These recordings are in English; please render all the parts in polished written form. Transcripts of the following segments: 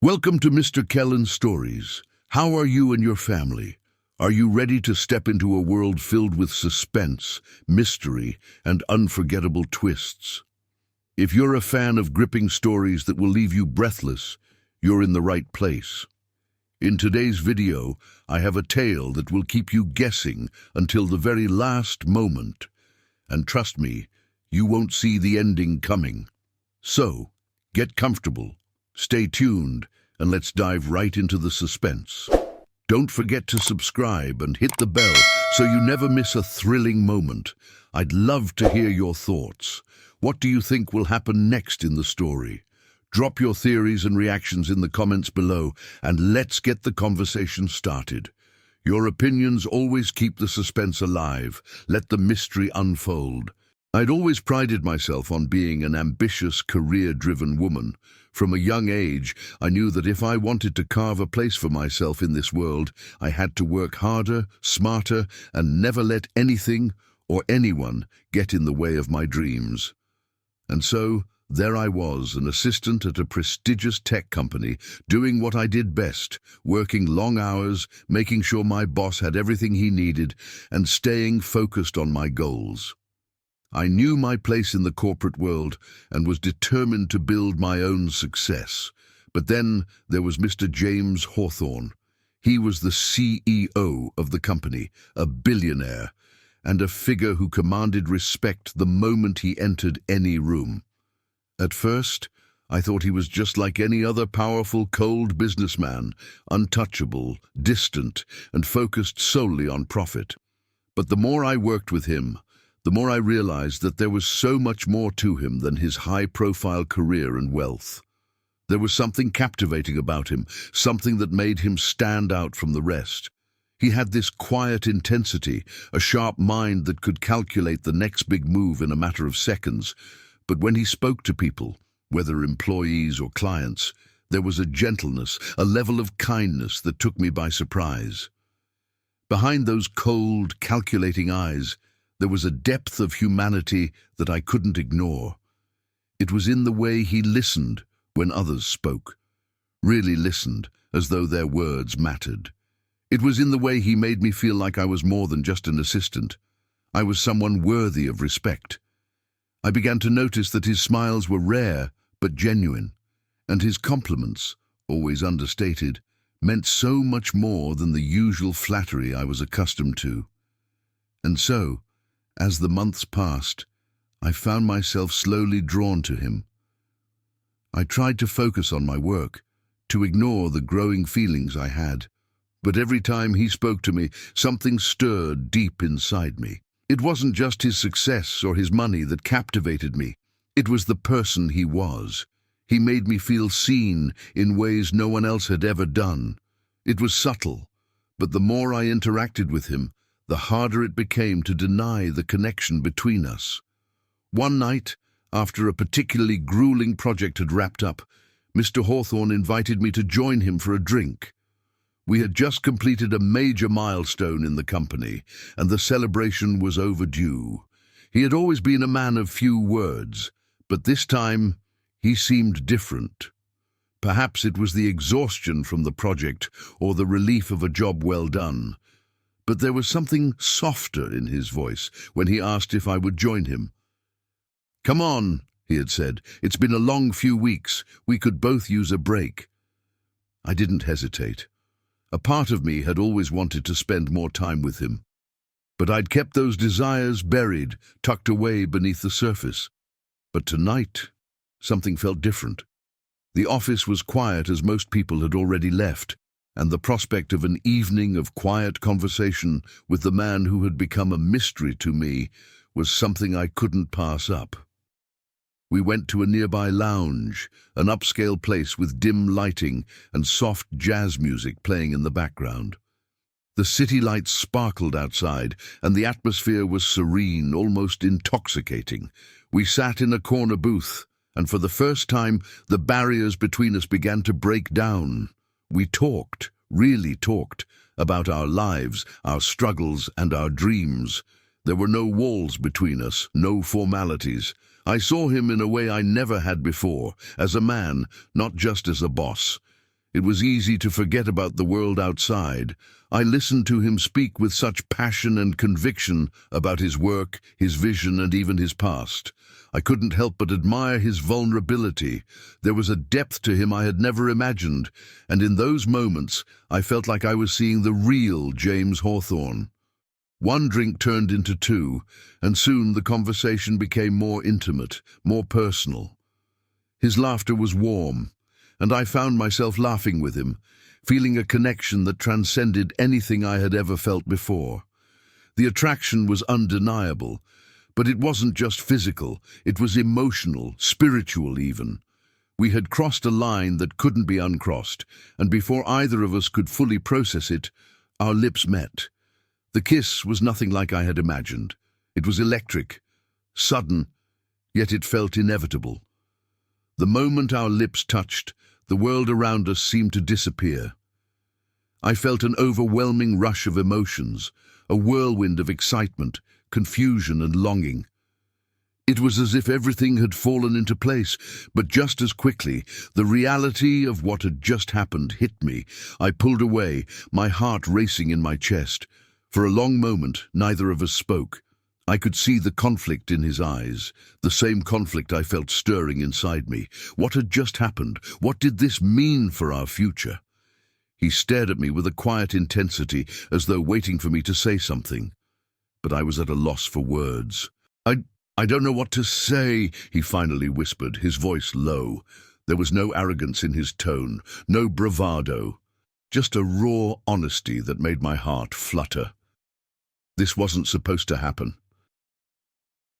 Welcome to Mr. Kellen's Stories. How are you and your family? Are you ready to step into a world filled with suspense, mystery, and unforgettable twists? If you're a fan of gripping stories that will leave you breathless, you're in the right place. In today's video, I have a tale that will keep you guessing until the very last moment. And trust me, you won't see the ending coming. So, get comfortable. Stay tuned, and let's dive right into the suspense. Don't forget to subscribe and hit the bell so you never miss a thrilling moment. I'd love to hear your thoughts. What do you think will happen next in the story? Drop your theories and reactions in the comments below, and let's get the conversation started. Your opinions always keep the suspense alive. Let the mystery unfold. I'd always prided myself on being an ambitious, career-driven woman. From a young age, I knew that if I wanted to carve a place for myself in this world, I had to work harder, smarter, and never let anything or anyone get in the way of my dreams. And so, there I was, an assistant at a prestigious tech company, doing what I did best, working long hours, making sure my boss had everything he needed, and staying focused on my goals. I knew my place in the corporate world and was determined to build my own success. But then there was Mr. James Hawthorne. He was the CEO of the company, a billionaire, and a figure who commanded respect the moment he entered any room. At first, I thought he was just like any other powerful, cold businessman, untouchable, distant, and focused solely on profit. But the more I worked with him, the more I realized that there was so much more to him than his high-profile career and wealth. There was something captivating about him, something that made him stand out from the rest. He had this quiet intensity, a sharp mind that could calculate the next big move in a matter of seconds. But when he spoke to people, whether employees or clients, there was a gentleness, a level of kindness that took me by surprise. Behind those cold, calculating eyes, there was a depth of humanity that I couldn't ignore. It was in the way he listened when others spoke, really listened as though their words mattered. It was in the way he made me feel like I was more than just an assistant. I was someone worthy of respect. I began to notice that his smiles were rare but genuine, and his compliments, always understated, meant so much more than the usual flattery I was accustomed to. And so, as the months passed, I found myself slowly drawn to him. I tried to focus on my work, to ignore the growing feelings I had. But every time he spoke to me, something stirred deep inside me. It wasn't just his success or his money that captivated me. It was the person he was. He made me feel seen in ways no one else had ever done. It was subtle, but the more I interacted with him, the harder it became to deny the connection between us. One night, after a particularly grueling project had wrapped up, Mr. Hawthorne invited me to join him for a drink. We had just completed a major milestone in the company, and the celebration was overdue. He had always been a man of few words, but this time he seemed different. Perhaps it was the exhaustion from the project or the relief of a job well done. But there was something softer in his voice when he asked if I would join him. "Come on," he had said. "It's been a long few weeks. We could both use a break." I didn't hesitate. A part of me had always wanted to spend more time with him. But I'd kept those desires buried, tucked away beneath the surface. But tonight, something felt different. The office was quiet as most people had already left, and the prospect of an evening of quiet conversation with the man who had become a mystery to me was something I couldn't pass up. We went to a nearby lounge, an upscale place with dim lighting and soft jazz music playing in the background. The city lights sparkled outside, and the atmosphere was serene, almost intoxicating. We sat in a corner booth, and for the first time, the barriers between us began to break down. We talked, really talked, about our lives, our struggles, and our dreams. There were no walls between us, no formalities. I saw him in a way I never had before, as a man, not just as a boss. It was easy to forget about the world outside. I listened to him speak with such passion and conviction about his work, his vision, and even his past. I couldn't help but admire his vulnerability. There was a depth to him I had never imagined, and in those moments I felt like I was seeing the real James Hawthorne. One drink turned into two, and soon the conversation became more intimate, more personal. His laughter was warm, and I found myself laughing with him, feeling a connection that transcended anything I had ever felt before. The attraction was undeniable, but it wasn't just physical, it was emotional, spiritual even. We had crossed a line that couldn't be uncrossed, and before either of us could fully process it, our lips met. The kiss was nothing like I had imagined. It was electric, sudden, yet it felt inevitable. The moment our lips touched, the world around us seemed to disappear. I felt an overwhelming rush of emotions, a whirlwind of excitement, confusion and longing. It was as if everything had fallen into place, but just as quickly, the reality of what had just happened hit me. I pulled away, my heart racing in my chest. For a long moment, neither of us spoke. I could see the conflict in his eyes, the same conflict I felt stirring inside me. What had just happened? What did this mean for our future? He stared at me with a quiet intensity, as though waiting for me to say something. But I was at a loss for words. I don't know what to say, he finally whispered, his voice low. There was no arrogance in his tone, no bravado, just a raw honesty that made my heart flutter. This wasn't supposed to happen.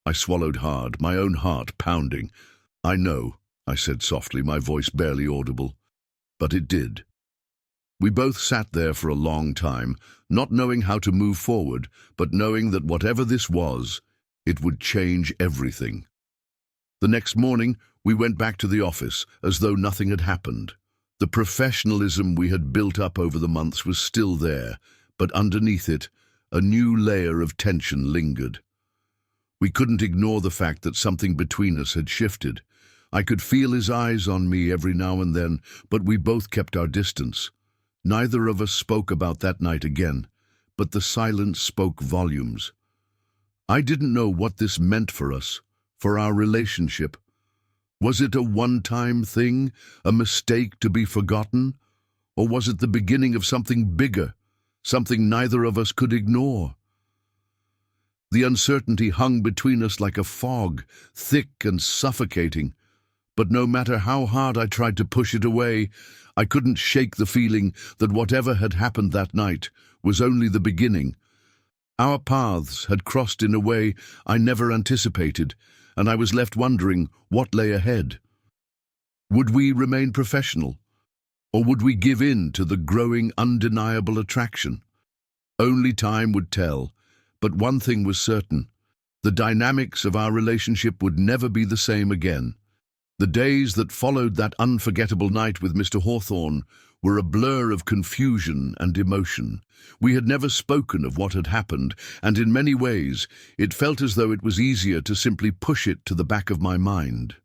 I swallowed hard, my own heart pounding. I know, I said softly, my voice barely audible. But it did. We both sat there for a long time, not knowing how to move forward, but knowing that whatever this was, it would change everything. The next morning, we went back to the office, as though nothing had happened. The professionalism we had built up over the months was still there, but underneath it, a new layer of tension lingered. We couldn't ignore the fact that something between us had shifted. I could feel his eyes on me every now and then, but we both kept our distance. Neither of us spoke about that night again, but the silence spoke volumes. I didn't know what this meant for us, for our relationship. Was it a one-time thing, a mistake to be forgotten? Or was it the beginning of something bigger, something neither of us could ignore? The uncertainty hung between us like a fog, thick and suffocating. But no matter how hard I tried to push it away, I couldn't shake the feeling that whatever had happened that night was only the beginning. Our paths had crossed in a way I never anticipated, and I was left wondering what lay ahead. Would we remain professional, or would we give in to the growing, undeniable attraction? Only time would tell, but one thing was certain. The dynamics of our relationship would never be the same again. The days that followed that unforgettable night with Mr. Hawthorne were a blur of confusion and emotion. We had never spoken of what had happened, and in many ways it felt as though it was easier to simply push it to the back of my mind.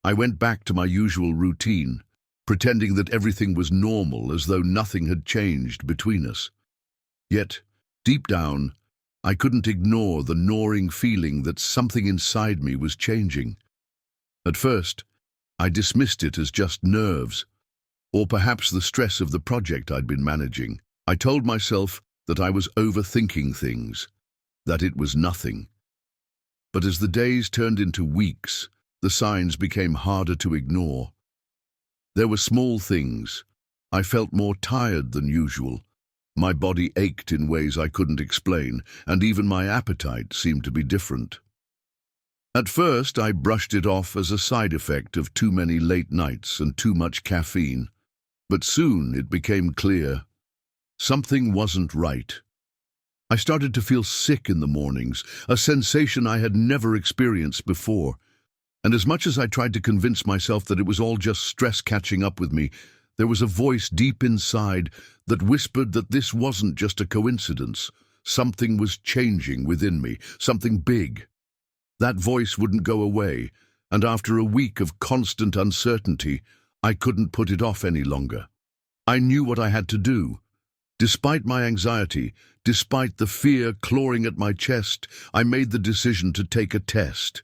I went back to my usual routine, pretending that everything was normal, as though nothing had changed between us. Yet, deep down, I couldn't ignore the gnawing feeling that something inside me was changing. At first, I dismissed it as just nerves, or perhaps the stress of the project I'd been managing. I told myself that I was overthinking things, that it was nothing. But as the days turned into weeks, the signs became harder to ignore. There were small things. I felt more tired than usual. My body ached in ways I couldn't explain, and even my appetite seemed to be different. At first, I brushed it off as a side effect of too many late nights and too much caffeine. But soon it became clear. Something wasn't right. I started to feel sick in the mornings, a sensation I had never experienced before. And as much as I tried to convince myself that it was all just stress catching up with me, there was a voice deep inside that whispered that this wasn't just a coincidence. Something was changing within me, something big. That voice wouldn't go away, and after a week of constant uncertainty, I couldn't put it off any longer. I knew what I had to do. Despite my anxiety, despite the fear clawing at my chest, I made the decision to take a test.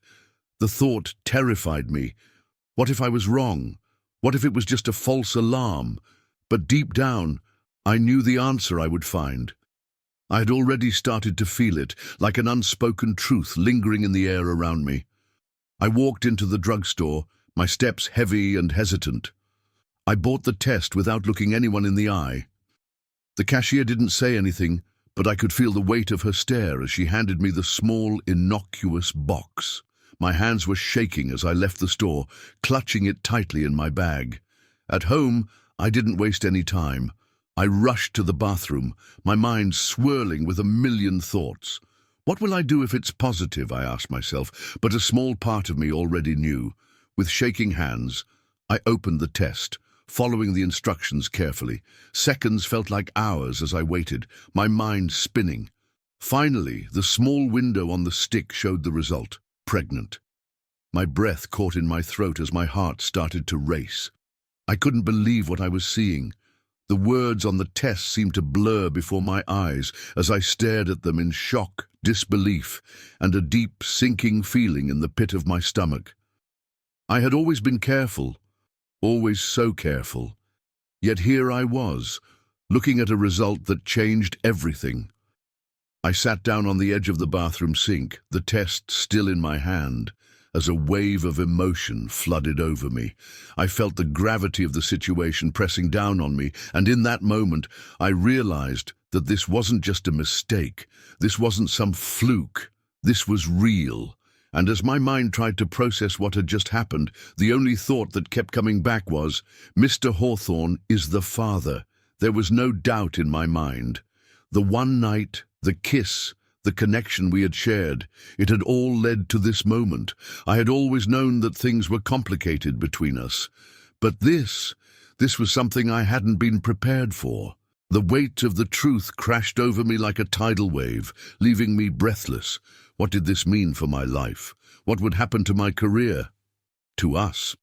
The thought terrified me. What if I was wrong? What if it was just a false alarm? But deep down, I knew the answer I would find. I had already started to feel it, like an unspoken truth lingering in the air around me. I walked into the drugstore, my steps heavy and hesitant. I bought the test without looking anyone in the eye. The cashier didn't say anything, but I could feel the weight of her stare as she handed me the small, innocuous box. My hands were shaking as I left the store, clutching it tightly in my bag. At home, I didn't waste any time. I rushed to the bathroom, my mind swirling with a million thoughts. What will I do if it's positive, I asked myself, but a small part of me already knew. With shaking hands, I opened the test, following the instructions carefully. Seconds felt like hours as I waited, my mind spinning. Finally, the small window on the stick showed the result: pregnant. My breath caught in my throat as my heart started to race. I couldn't believe what I was seeing. The words on the test seemed to blur before my eyes as I stared at them in shock, disbelief, and a deep, sinking feeling in the pit of my stomach. I had always been careful, always so careful. Yet here I was, looking at a result that changed everything. I sat down on the edge of the bathroom sink, the test still in my hand, as a wave of emotion flooded over me. I felt the gravity of the situation pressing down on me, and in that moment, I realized that this wasn't just a mistake. This wasn't some fluke. This was real. And as my mind tried to process what had just happened, the only thought that kept coming back was, Mr. Hawthorne is the father. There was no doubt in my mind. The one night, the kiss, the connection we had shared, it had all led to this moment. I had always known that things were complicated between us. But this was something I hadn't been prepared for. The weight of the truth crashed over me like a tidal wave, leaving me breathless. What did this mean for my life? What would happen to my career? To us?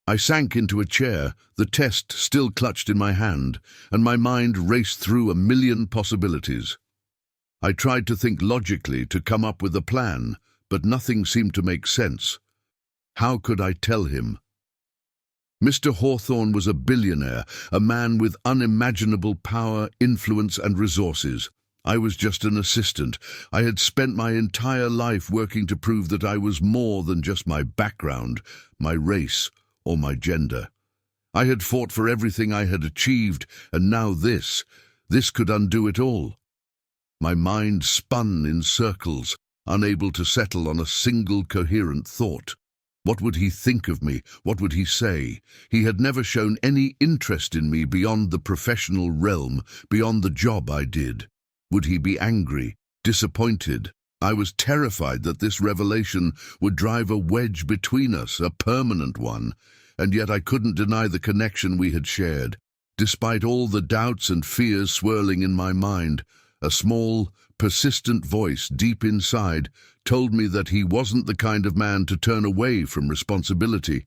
I sank into a chair, the test still clutched in my hand, and my mind raced through a million possibilities. I tried to think logically, to come up with a plan, but nothing seemed to make sense. How could I tell him? Mr. Hawthorne was a billionaire, a man with unimaginable power, influence, and resources. I was just an assistant. I had spent my entire life working to prove that I was more than just my background, my race, or my gender. I had fought for everything I had achieved, and now this could undo it all. My mind spun in circles, unable to settle on a single coherent thought. What would he think of me? What would he say? He had never shown any interest in me beyond the professional realm, beyond the job I did. Would he be angry, disappointed? I was terrified that this revelation would drive a wedge between us, a permanent one, and yet I couldn't deny the connection we had shared. Despite all the doubts and fears swirling in my mind, a small, persistent voice deep inside told me that he wasn't the kind of man to turn away from responsibility.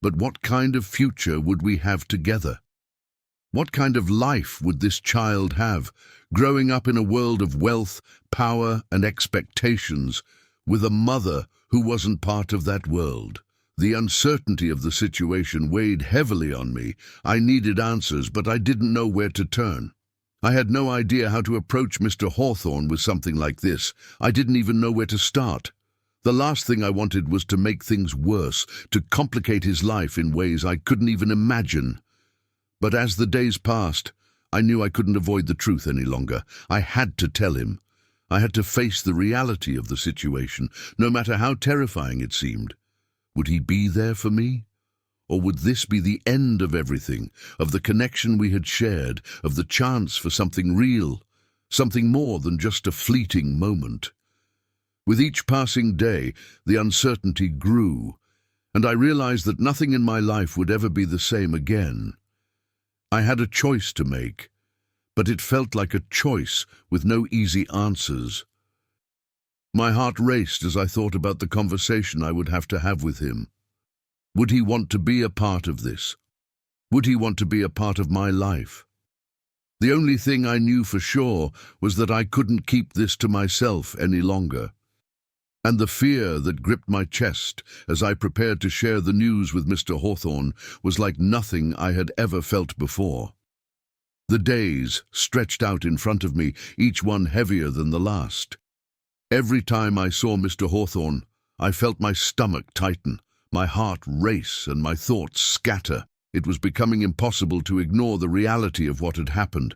But what kind of future would we have together? What kind of life would this child have, growing up in a world of wealth, power, and expectations, with a mother who wasn't part of that world? The uncertainty of the situation weighed heavily on me. I needed answers, but I didn't know where to turn. I had no idea how to approach Mr. Hawthorne with something like this. I didn't even know where to start. The last thing I wanted was to make things worse, to complicate his life in ways I couldn't even imagine. But as the days passed, I knew I couldn't avoid the truth any longer. I had to tell him. I had to face the reality of the situation, no matter how terrifying it seemed. Would he be there for me? Or would this be the end of everything, of the connection we had shared, of the chance for something real, something more than just a fleeting moment? With each passing day, the uncertainty grew, and I realized that nothing in my life would ever be the same again. I had a choice to make, but it felt like a choice with no easy answers. My heart raced as I thought about the conversation I would have to have with him. Would he want to be a part of this? Would he want to be a part of my life? The only thing I knew for sure was that I couldn't keep this to myself any longer. And the fear that gripped my chest as I prepared to share the news with Mr. Hawthorne was like nothing I had ever felt before. The days stretched out in front of me, each one heavier than the last. Every time I saw Mr. Hawthorne, I felt my stomach tighten, my heart race, and my thoughts scatter. It was becoming impossible to ignore the reality of what had happened.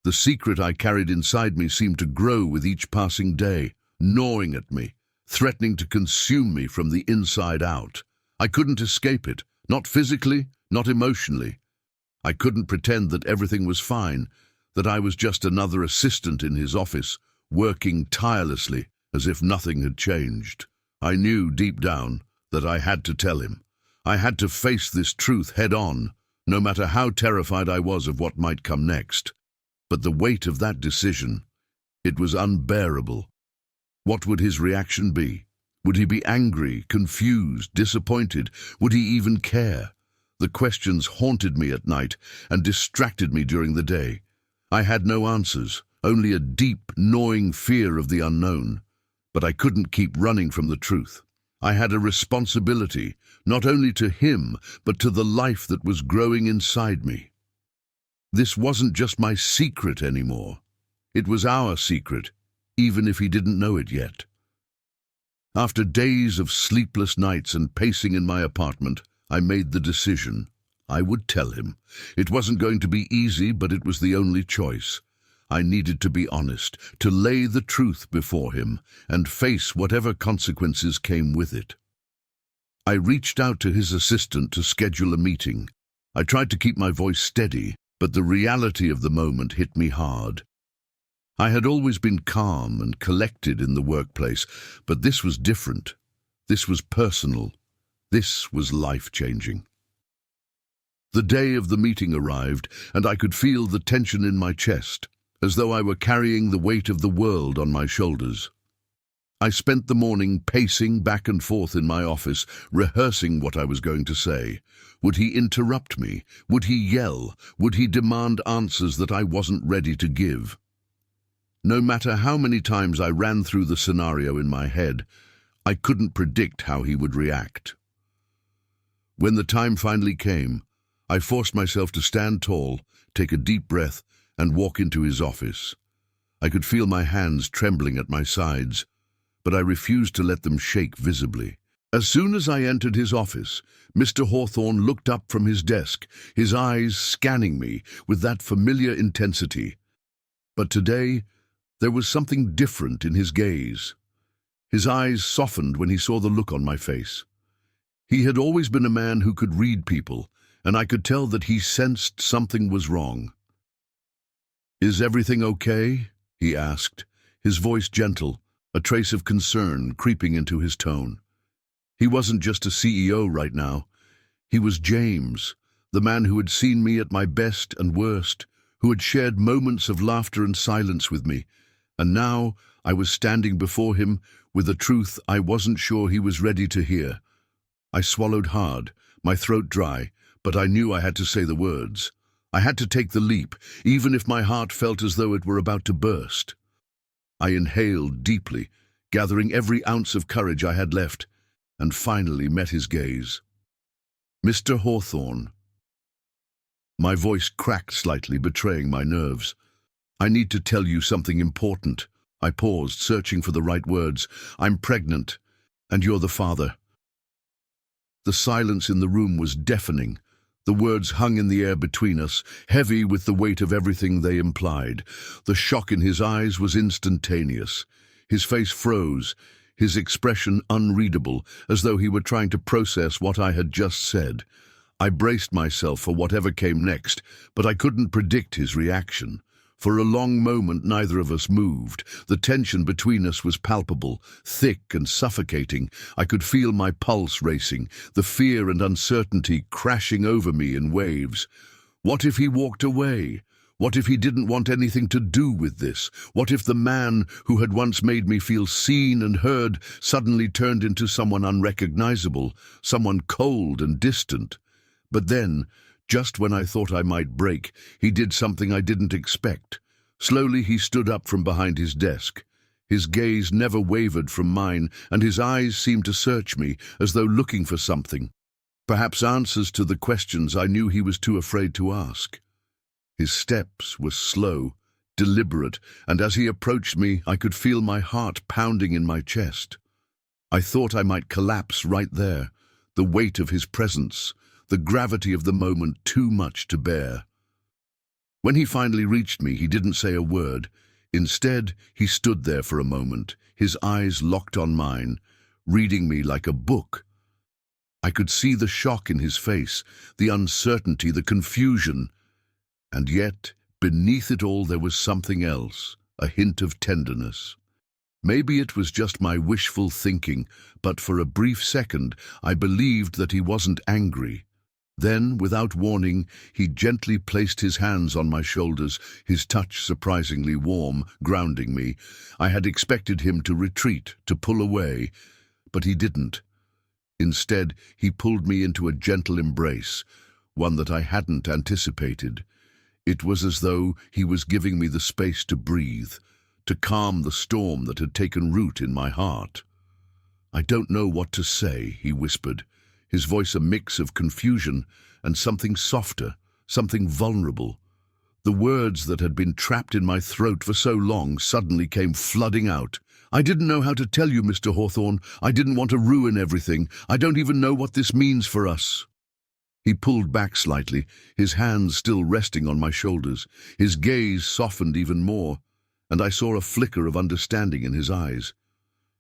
The secret I carried inside me seemed to grow with each passing day, gnawing at me, threatening to consume me from the inside out. I couldn't escape it, not physically, not emotionally. I couldn't pretend that everything was fine, that I was just another assistant in his office, working tirelessly as if nothing had changed. I knew deep down that I had to tell him. I had to face this truth head on, no matter how terrified I was of what might come next. But the weight of that decision, it was unbearable. What would his reaction be? Would he be angry, confused, disappointed? Would he even care? The questions haunted me at night and distracted me during the day. I had no answers, only a deep, gnawing fear of the unknown. But I couldn't keep running from the truth. I had a responsibility, not only to him, but to the life that was growing inside me. This wasn't just my secret anymore. It was our secret, even if he didn't know it yet. After days of sleepless nights and pacing in my apartment, I made the decision. I would tell him. It wasn't going to be easy, but it was the only choice. I needed to be honest, to lay the truth before him, and face whatever consequences came with it. I reached out to his assistant to schedule a meeting. I tried to keep my voice steady, but the reality of the moment hit me hard. I had always been calm and collected in the workplace, but this was different. This was personal. This was life-changing. The day of the meeting arrived, and I could feel the tension in my chest, as though I were carrying the weight of the world on my shoulders. I spent the morning pacing back and forth in my office, rehearsing what I was going to say. Would he interrupt me? Would he yell? Would he demand answers that I wasn't ready to give? No matter how many times I ran through the scenario in my head, I couldn't predict how he would react. When the time finally came, I forced myself to stand tall, take a deep breath, and walk into his office. I could feel my hands trembling at my sides, but I refused to let them shake visibly. As soon as I entered his office, Mr. Hawthorne looked up from his desk, his eyes scanning me with that familiar intensity. But today, there was something different in his gaze. His eyes softened when he saw the look on my face. He had always been a man who could read people, and I could tell that he sensed something was wrong. "Is everything okay?" he asked, his voice gentle, a trace of concern creeping into his tone. He wasn't just a CEO right now. He was James, the man who had seen me at my best and worst, who had shared moments of laughter and silence with me, and now I was standing before him with a truth I wasn't sure he was ready to hear. I swallowed hard, my throat dry, but I knew I had to say the words. I had to take the leap, even if my heart felt as though it were about to burst. I inhaled deeply, gathering every ounce of courage I had left, and finally met his gaze. "Mr. Hawthorne." My voice cracked slightly, betraying my nerves. "I need to tell you something important." I paused, searching for the right words. "I'm pregnant, and you're the father." The silence in the room was deafening. The words hung in the air between us, heavy with the weight of everything they implied. The shock in his eyes was instantaneous. His face froze, his expression unreadable, as though he were trying to process what I had just said. I braced myself for whatever came next, but I couldn't predict his reaction. For a long moment, neither of us moved. The tension between us was palpable, thick and suffocating. I could feel my pulse racing, the fear and uncertainty crashing over me in waves. What if he walked away? What if he didn't want anything to do with this? What if the man who had once made me feel seen and heard suddenly turned into someone unrecognizable, someone cold and distant? But then, just when I thought I might break, he did something I didn't expect. Slowly he stood up from behind his desk. His gaze never wavered from mine, and his eyes seemed to search me, as though looking for something. Perhaps answers to the questions I knew he was too afraid to ask. His steps were slow, deliberate, and as he approached me, I could feel my heart pounding in my chest. I thought I might collapse right there, the weight of his presence, the gravity of the moment too much to bear. When he finally reached me, he didn't say a word. Instead, he stood there for a moment, his eyes locked on mine, reading me like a book. I could see the shock in his face, the uncertainty, the confusion. And yet, beneath it all, there was something else, a hint of tenderness. Maybe it was just my wishful thinking, but for a brief second, I believed that he wasn't angry. Then, without warning, he gently placed his hands on my shoulders, his touch surprisingly warm, grounding me. I had expected him to retreat, to pull away, but he didn't. Instead, he pulled me into a gentle embrace, one that I hadn't anticipated. It was as though he was giving me the space to breathe, to calm the storm that had taken root in my heart. "I don't know what to say," he whispered, his voice a mix of confusion and something softer, something vulnerable. The words that had been trapped in my throat for so long suddenly came flooding out. "I didn't know how to tell you, Mr. Hawthorne. I didn't want to ruin everything. I don't even know what this means for us." He pulled back slightly, his hands still resting on my shoulders. His gaze softened even more, and I saw a flicker of understanding in his eyes.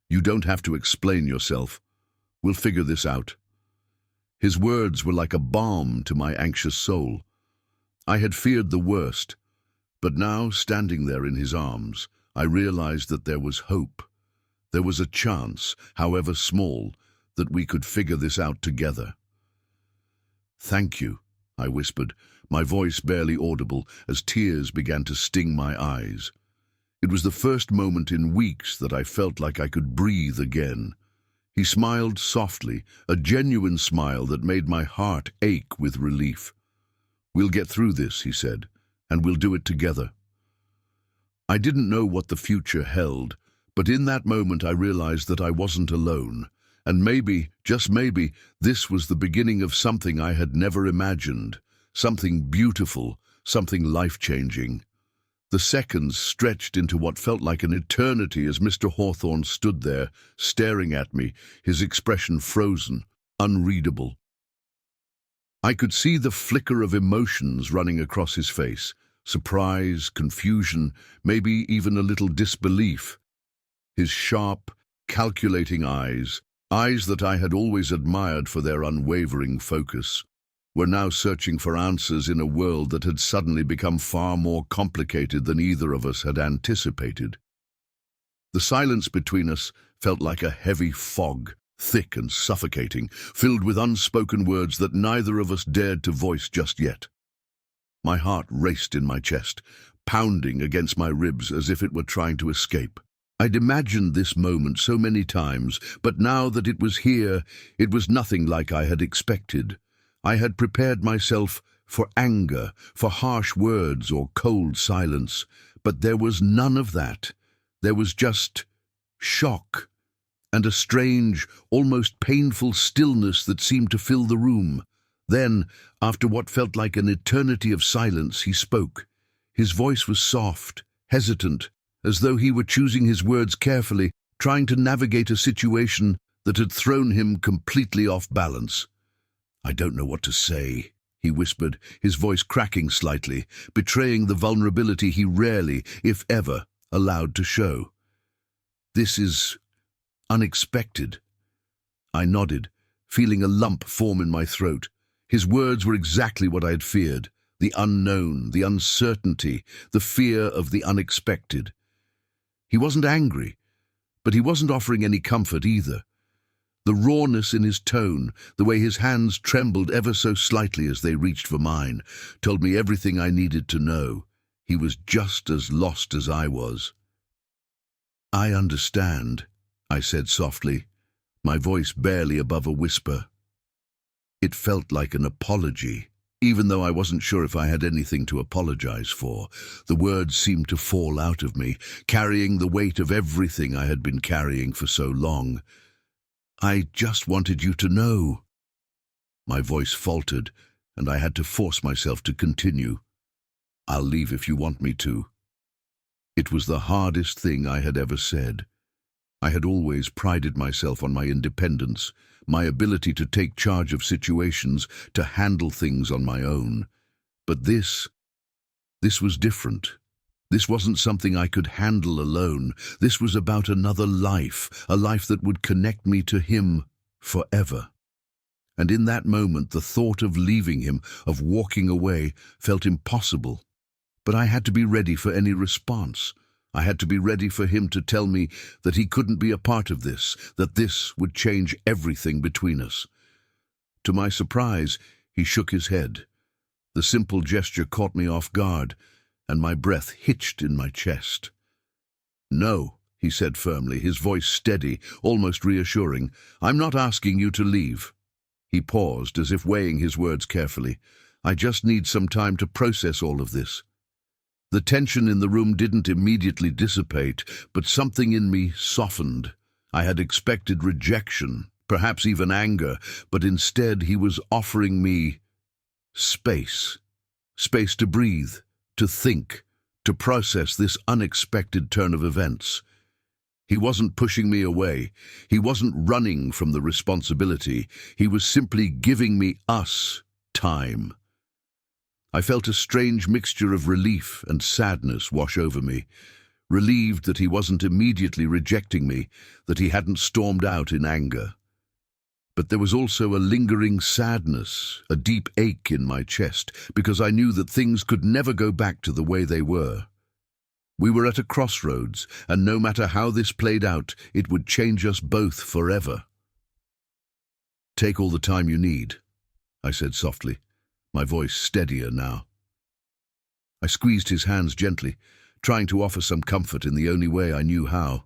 "You don't have to explain yourself. We'll figure this out." His words were like a balm to my anxious soul. I had feared the worst, but now, standing there in his arms, I realized that there was hope. There was a chance, however small, that we could figure this out together. "Thank you," I whispered, my voice barely audible as tears began to sting my eyes. It was the first moment in weeks that I felt like I could breathe again. He smiled softly, a genuine smile that made my heart ache with relief. "We'll get through this," he said, "and we'll do it together." I didn't know what the future held, but in that moment I realized that I wasn't alone. And maybe, just maybe, this was the beginning of something I had never imagined, something beautiful, something life-changing. The seconds stretched into what felt like an eternity as Mr. Hawthorne stood there, staring at me, his expression frozen, unreadable. I could see the flicker of emotions running across his face, surprise, confusion, maybe even a little disbelief. His sharp, calculating eyes that I had always admired for their unwavering focus, were now searching for answers in a world that had suddenly become far more complicated than either of us had anticipated. The silence between us felt like a heavy fog, thick and suffocating, filled with unspoken words that neither of us dared to voice just yet. My heart raced in my chest, pounding against my ribs as if it were trying to escape. I'd imagined this moment so many times, but now that it was here, it was nothing like I had expected. I had prepared myself for anger, for harsh words or cold silence, but there was none of that. There was just shock and a strange, almost painful stillness that seemed to fill the room. Then, after what felt like an eternity of silence, he spoke. His voice was soft, hesitant, as though he were choosing his words carefully, trying to navigate a situation that had thrown him completely off balance. "I don't know what to say," he whispered, his voice cracking slightly, betraying the vulnerability he rarely, if ever, allowed to show. "This is unexpected." I nodded, feeling a lump form in my throat. His words were exactly what I had feared, the unknown, the uncertainty, the fear of the unexpected. He wasn't angry, but he wasn't offering any comfort either. The rawness in his tone, the way his hands trembled ever so slightly as they reached for mine, told me everything I needed to know. He was just as lost as I was. "I understand," I said softly, my voice barely above a whisper. It felt like an apology, even though I wasn't sure if I had anything to apologize for. The words seemed to fall out of me, carrying the weight of everything I had been carrying for so long. "I just wanted you to know." My voice faltered, and I had to force myself to continue. "I'll leave if you want me to." It was the hardest thing I had ever said. I had always prided myself on my independence, my ability to take charge of situations, to handle things on my own. But this was different. This wasn't something I could handle alone. This was about another life, a life that would connect me to him forever. And in that moment, the thought of leaving him, of walking away, felt impossible. But I had to be ready for any response. I had to be ready for him to tell me that he couldn't be a part of this, that this would change everything between us. To my surprise, he shook his head. The simple gesture caught me off guard, and my breath hitched in my chest. "No," he said firmly, his voice steady, almost reassuring. "I'm not asking you to leave." He paused, as if weighing his words carefully. "I just need some time to process all of this." The tension in the room didn't immediately dissipate, but something in me softened. I had expected rejection, perhaps even anger, but instead he was offering me space. Space to breathe, to think, to process this unexpected turn of events. He wasn't pushing me away. He wasn't running from the responsibility. He was simply giving us time. I felt a strange mixture of relief and sadness wash over me, relieved that he wasn't immediately rejecting me, that he hadn't stormed out in anger. But there was also a lingering sadness, a deep ache in my chest, because I knew that things could never go back to the way they were. We were at a crossroads, and no matter how this played out, it would change us both forever. "Take all the time you need," I said softly, my voice steadier now. I squeezed his hands gently, trying to offer some comfort in the only way I knew how.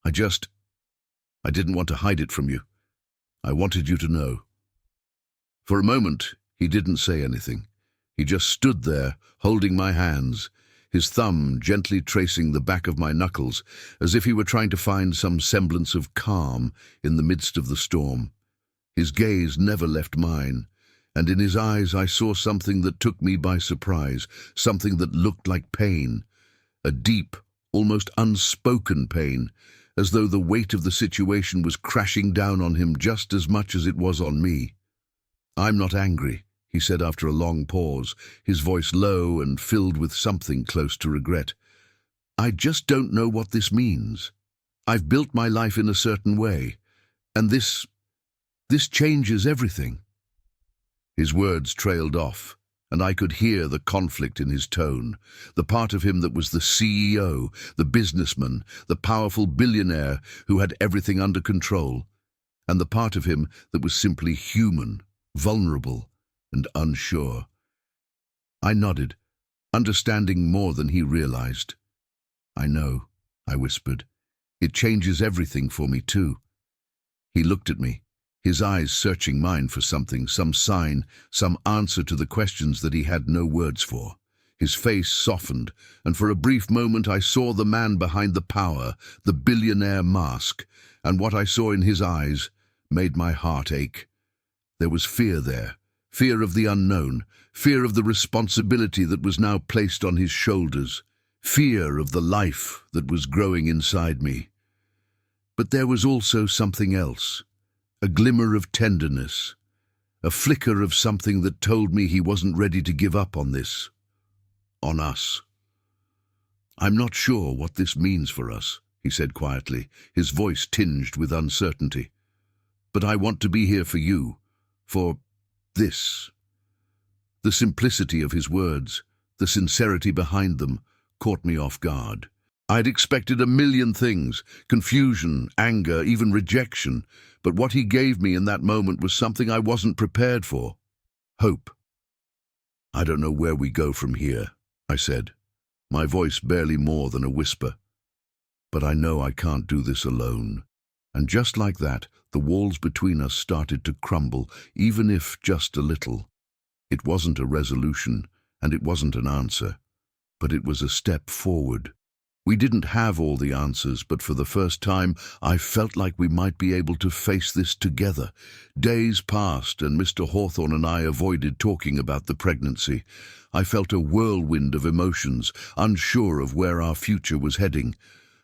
I didn't want to hide it from you. I wanted you to know." For a moment, he didn't say anything. He just stood there, holding my hands, his thumb gently tracing the back of my knuckles, as if he were trying to find some semblance of calm in the midst of the storm. His gaze never left mine, and in his eyes I saw something that took me by surprise, something that looked like pain, a deep, almost unspoken pain, as though the weight of the situation was crashing down on him just as much as it was on me. "I'm not angry," he said after a long pause, his voice low and filled with something close to regret. "I just don't know what this means. I've built my life in a certain way, and this changes everything." His words trailed off, and I could hear the conflict in his tone, the part of him that was the CEO, the businessman, the powerful billionaire who had everything under control, and the part of him that was simply human, vulnerable, and unsure. I nodded, understanding more than he realized. "I know," I whispered. "It changes everything for me too." He looked at me, his eyes searching mine for something, some sign, some answer to the questions that he had no words for. His face softened, and for a brief moment I saw the man behind the power, the billionaire mask, and what I saw in his eyes made my heart ache. There was fear there, fear of the unknown, fear of the responsibility that was now placed on his shoulders, fear of the life that was growing inside me. But there was also something else, a glimmer of tenderness, a flicker of something that told me he wasn't ready to give up on this, on us. "I'm not sure what this means for us," he said quietly, his voice tinged with uncertainty. "But I want to be here for you, for this." The simplicity of his words, the sincerity behind them, caught me off guard. I'd expected a million things, confusion, anger, even rejection, but what he gave me in that moment was something I wasn't prepared for. Hope. "I don't know where we go from here," I said, my voice barely more than a whisper. But I know I can't do this alone. And just like that, the walls between us started to crumble, even if just a little. It wasn't a resolution, and it wasn't an answer, but it was a step forward. We didn't have all the answers, but for the first time, I felt like we might be able to face this together. Days passed, and Mr. Hawthorne and I avoided talking about the pregnancy. I felt a whirlwind of emotions, unsure of where our future was heading.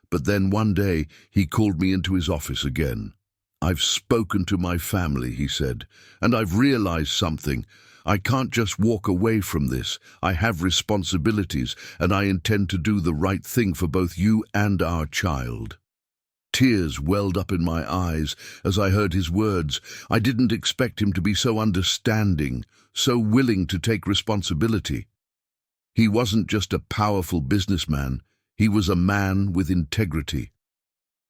But then one day, he called me into his office again. "I've spoken to my family," he said, "and I've realized something. I can't just walk away from this. I have responsibilities, and I intend to do the right thing for both you and our child." Tears welled up in my eyes as I heard his words. I didn't expect him to be so understanding, so willing to take responsibility. He wasn't just a powerful businessman. He was a man with integrity.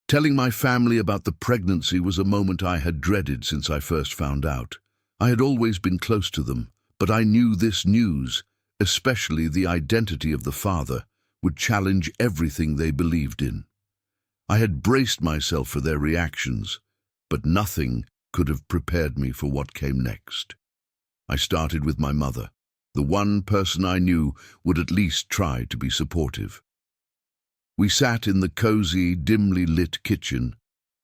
Telling my family about the pregnancy was a moment I had dreaded since I first found out. I had always been close to them, but I knew this news, especially the identity of the father, would challenge everything they believed in. I had braced myself for their reactions, but nothing could have prepared me for what came next. I started with my mother, the one person I knew would at least try to be supportive. We sat in the cozy, dimly lit kitchen,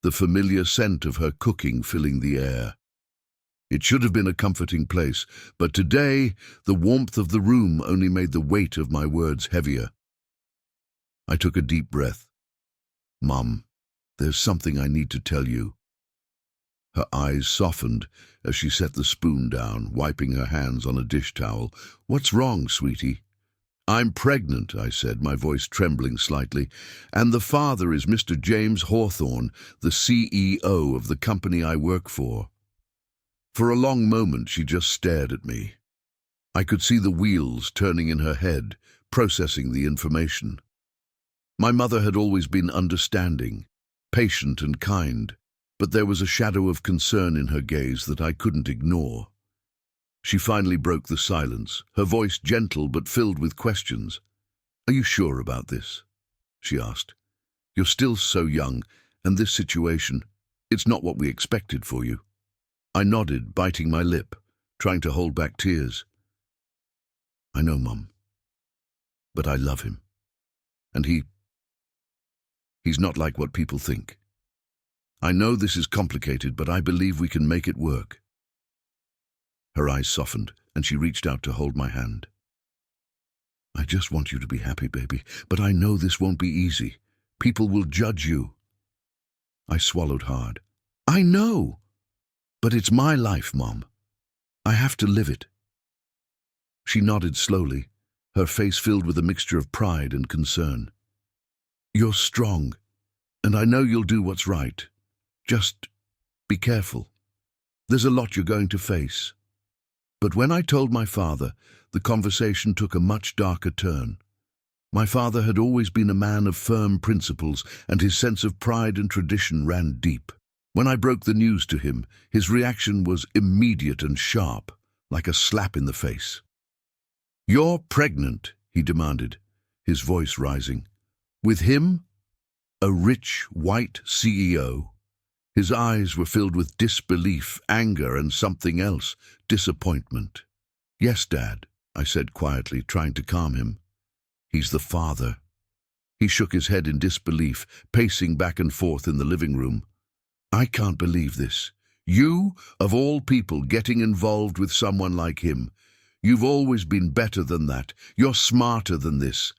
the familiar scent of her cooking filling the air. It should have been a comforting place, but today the warmth of the room only made the weight of my words heavier. I took a deep breath. "Mum, there's something I need to tell you." Her eyes softened as she set the spoon down, wiping her hands on a dish towel. "What's wrong, sweetie?" "I'm pregnant," I said, my voice trembling slightly, "and the father is Mr. James Hawthorne, the CEO of the company I work for." For a long moment she just stared at me. I could see the wheels turning in her head, processing the information. My mother had always been understanding, patient and kind, but there was a shadow of concern in her gaze that I couldn't ignore. She finally broke the silence, her voice gentle but filled with questions. "Are you sure about this?" she asked. "You're still so young, and this situation, it's not what we expected for you." I nodded, biting my lip, trying to hold back tears. "I know, Mum, but I love him. And he's not like what people think. I know this is complicated, but I believe we can make it work." Her eyes softened, and she reached out to hold my hand. "I just want you to be happy, baby, but I know this won't be easy. People will judge you." I swallowed hard. "I know, but it's my life, Mom. I have to live it." She nodded slowly, her face filled with a mixture of pride and concern. "You're strong, and I know you'll do what's right. Just be careful. There's a lot you're going to face." But when I told my father, the conversation took a much darker turn. My father had always been a man of firm principles, and his sense of pride and tradition ran deep. When I broke the news to him, his reaction was immediate and sharp, like a slap in the face. "You're pregnant," he demanded, his voice rising. "With him? A rich, white CEO?" His eyes were filled with disbelief, anger, and something else, disappointment. "Yes, Dad," I said quietly, trying to calm him. "He's the father." He shook his head in disbelief, pacing back and forth in the living room. "I can't believe this. You, of all people, getting involved with someone like him. You've always been better than that. You're smarter than this.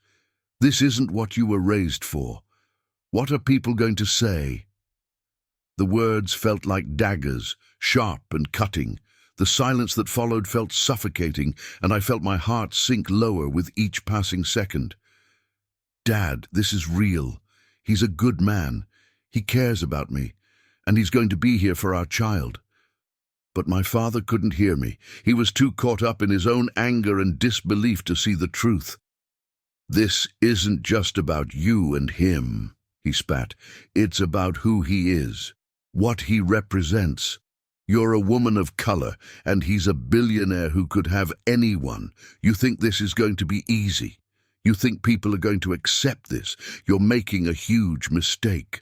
This isn't what you were raised for. What are people going to say?" The words felt like daggers, sharp and cutting. The silence that followed felt suffocating, and I felt my heart sink lower with each passing second. "Dad, this is real. He's a good man. He cares about me, and he's going to be here for our child." But my father couldn't hear me. He was too caught up in his own anger and disbelief to see the truth. "This isn't just about you and him," he spat. "It's about who he is, what he represents. You're a woman of color, and he's a billionaire who could have anyone. You think this is going to be easy? You think people are going to accept this? You're making a huge mistake."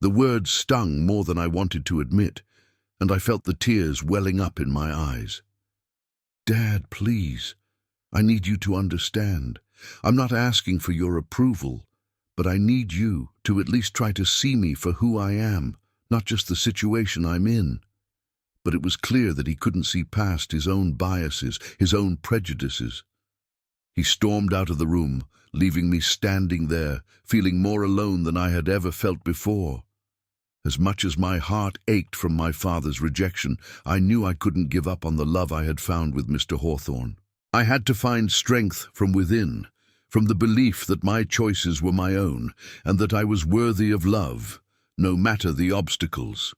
The words stung more than I wanted to admit, and I felt the tears welling up in my eyes. "Dad, please. I need you to understand. I'm not asking for your approval, but I need you to at least try to see me for who I am, not just the situation I'm in." But it was clear that he couldn't see past his own biases, his own prejudices. He stormed out of the room, leaving me standing there, feeling more alone than I had ever felt before. As much as my heart ached from my father's rejection, I knew I couldn't give up on the love I had found with Mr. Hawthorne. I had to find strength from within, from the belief that my choices were my own, and that I was worthy of love, no matter the obstacles.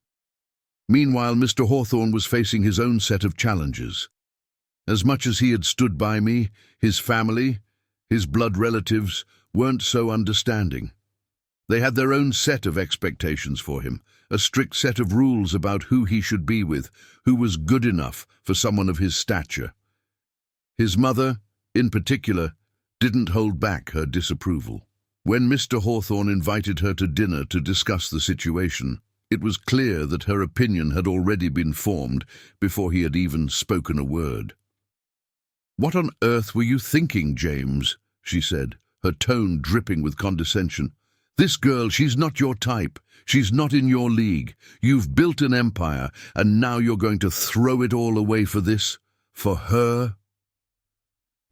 Meanwhile, Mr. Hawthorne was facing his own set of challenges. As much as he had stood by me, his family, his blood relatives, weren't so understanding. They had their own set of expectations for him, a strict set of rules about who he should be with, who was good enough for someone of his stature. His mother, in particular, didn't hold back her disapproval. When Mr. Hawthorne invited her to dinner to discuss the situation, it was clear that her opinion had already been formed before he had even spoken a word. "What on earth were you thinking, James?" she said, her tone dripping with condescension. "This girl, she's not your type. She's not in your league. You've built an empire, and now you're going to throw it all away for this? For her?"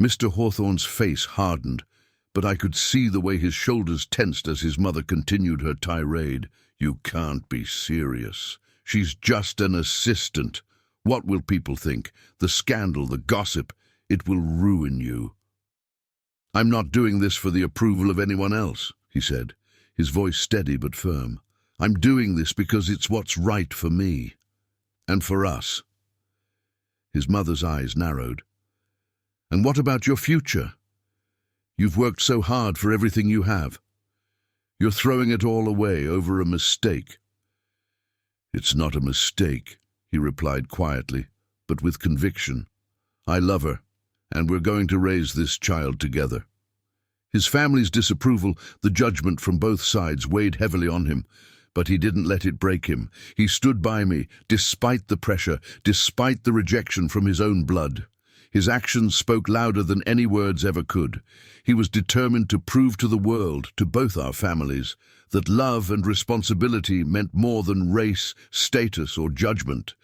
Mr. Hawthorne's face hardened, but I could see the way his shoulders tensed as his mother continued her tirade. "You can't be serious. She's just an assistant. What will people think? The scandal, the gossip, it will ruin you." "I'm not doing this for the approval of anyone else," he said, his voice steady but firm. "I'm doing this because it's what's right for me. And for us." His mother's eyes narrowed. "And what about your future? You've worked so hard for everything you have. You're throwing it all away over a mistake." "It's not a mistake," he replied quietly, but with conviction. "I love her, and we're going to raise this child together." His family's disapproval, the judgment from both sides, weighed heavily on him, but he didn't let it break him. He stood by me, despite the pressure, despite the rejection from his own blood. His actions spoke louder than any words ever could. He was determined to prove to the world, to both our families, that love and responsibility meant more than race, status, or judgment.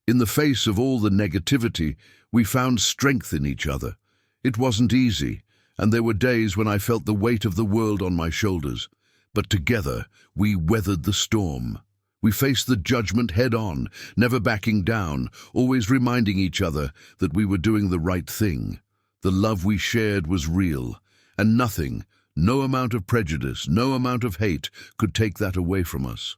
In the face of all the negativity, we found strength in each other. It wasn't easy, and there were days when I felt the weight of the world on my shoulders. But together, we weathered the storm. We faced the judgment head-on, never backing down, always reminding each other that we were doing the right thing. The love we shared was real, and nothing, no amount of prejudice, no amount of hate, could take that away from us.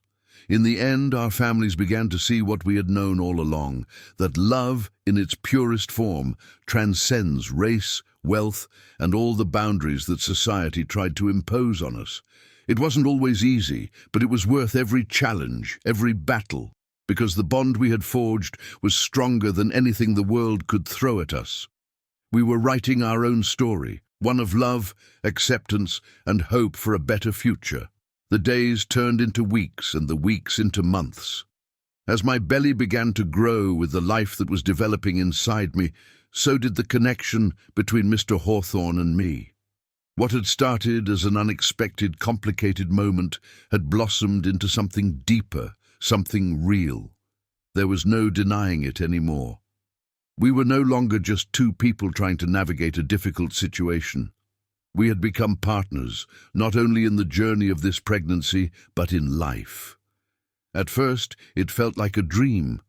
In the end, our families began to see what we had known all along, that love, in its purest form, transcends race, wealth, and all the boundaries that society tried to impose on us. It wasn't always easy, but it was worth every challenge, every battle, because the bond we had forged was stronger than anything the world could throw at us. We were writing our own story, one of love, acceptance, and hope for a better future. The days turned into weeks, and the weeks into months. As my belly began to grow with the life that was developing inside me, so did the connection between Mr. Hawthorne and me. What had started as an unexpected, complicated moment had blossomed into something deeper, something real. There was no denying it anymore. We were no longer just two people trying to navigate a difficult situation. We had become partners, not only in the journey of this pregnancy, but in life. At first, it felt like a dream.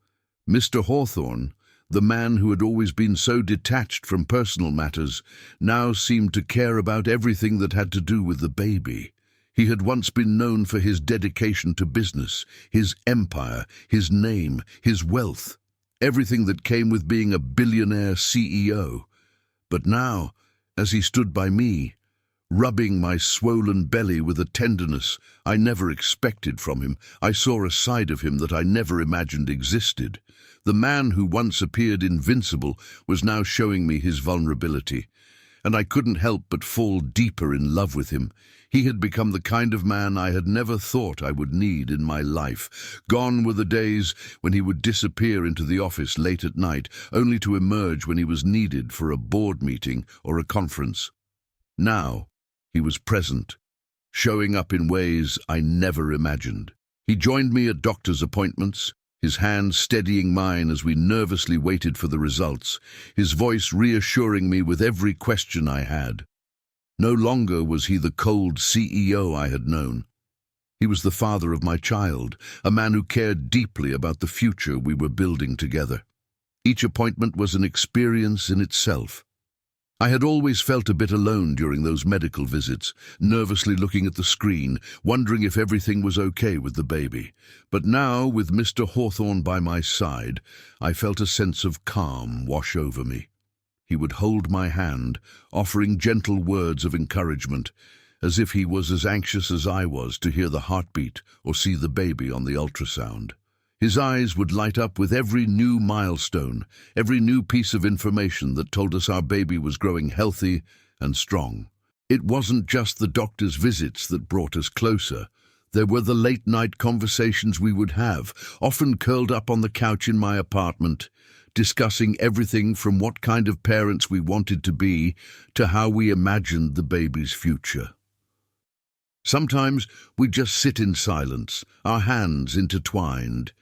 Mr. Hawthorne, the man who had always been so detached from personal matters, now seemed to care about everything that had to do with the baby. He had once been known for his dedication to business, his empire, his name, his wealth, everything that came with being a billionaire CEO. But now, as he stood by me, rubbing my swollen belly with a tenderness I never expected from him, I saw a side of him that I never imagined existed. The man who once appeared invincible was now showing me his vulnerability, and I couldn't help but fall deeper in love with him. He had become the kind of man I had never thought I would need in my life. Gone were the days when he would disappear into the office late at night, only to emerge when he was needed for a board meeting or a conference. Now, he was present, showing up in ways I never imagined. He joined me at doctor's appointments, his hand steadying mine as we nervously waited for the results, his voice reassuring me with every question I had. No longer was he the cold CEO I had known. He was the father of my child, a man who cared deeply about the future we were building together. Each appointment was an experience in itself. I had always felt a bit alone during those medical visits, nervously looking at the screen, wondering if everything was okay with the baby. But now, with Mr. Hawthorne by my side, I felt a sense of calm wash over me. He would hold my hand, offering gentle words of encouragement, as if he was as anxious as I was to hear the heartbeat or see the baby on the ultrasound. His eyes would light up with every new milestone, every new piece of information that told us our baby was growing healthy and strong. It wasn't just the doctor's visits that brought us closer. There were the late-night conversations we would have, often curled up on the couch in my apartment, discussing everything from what kind of parents we wanted to be to how we imagined the baby's future. Sometimes we'd just sit in silence, our hands intertwined,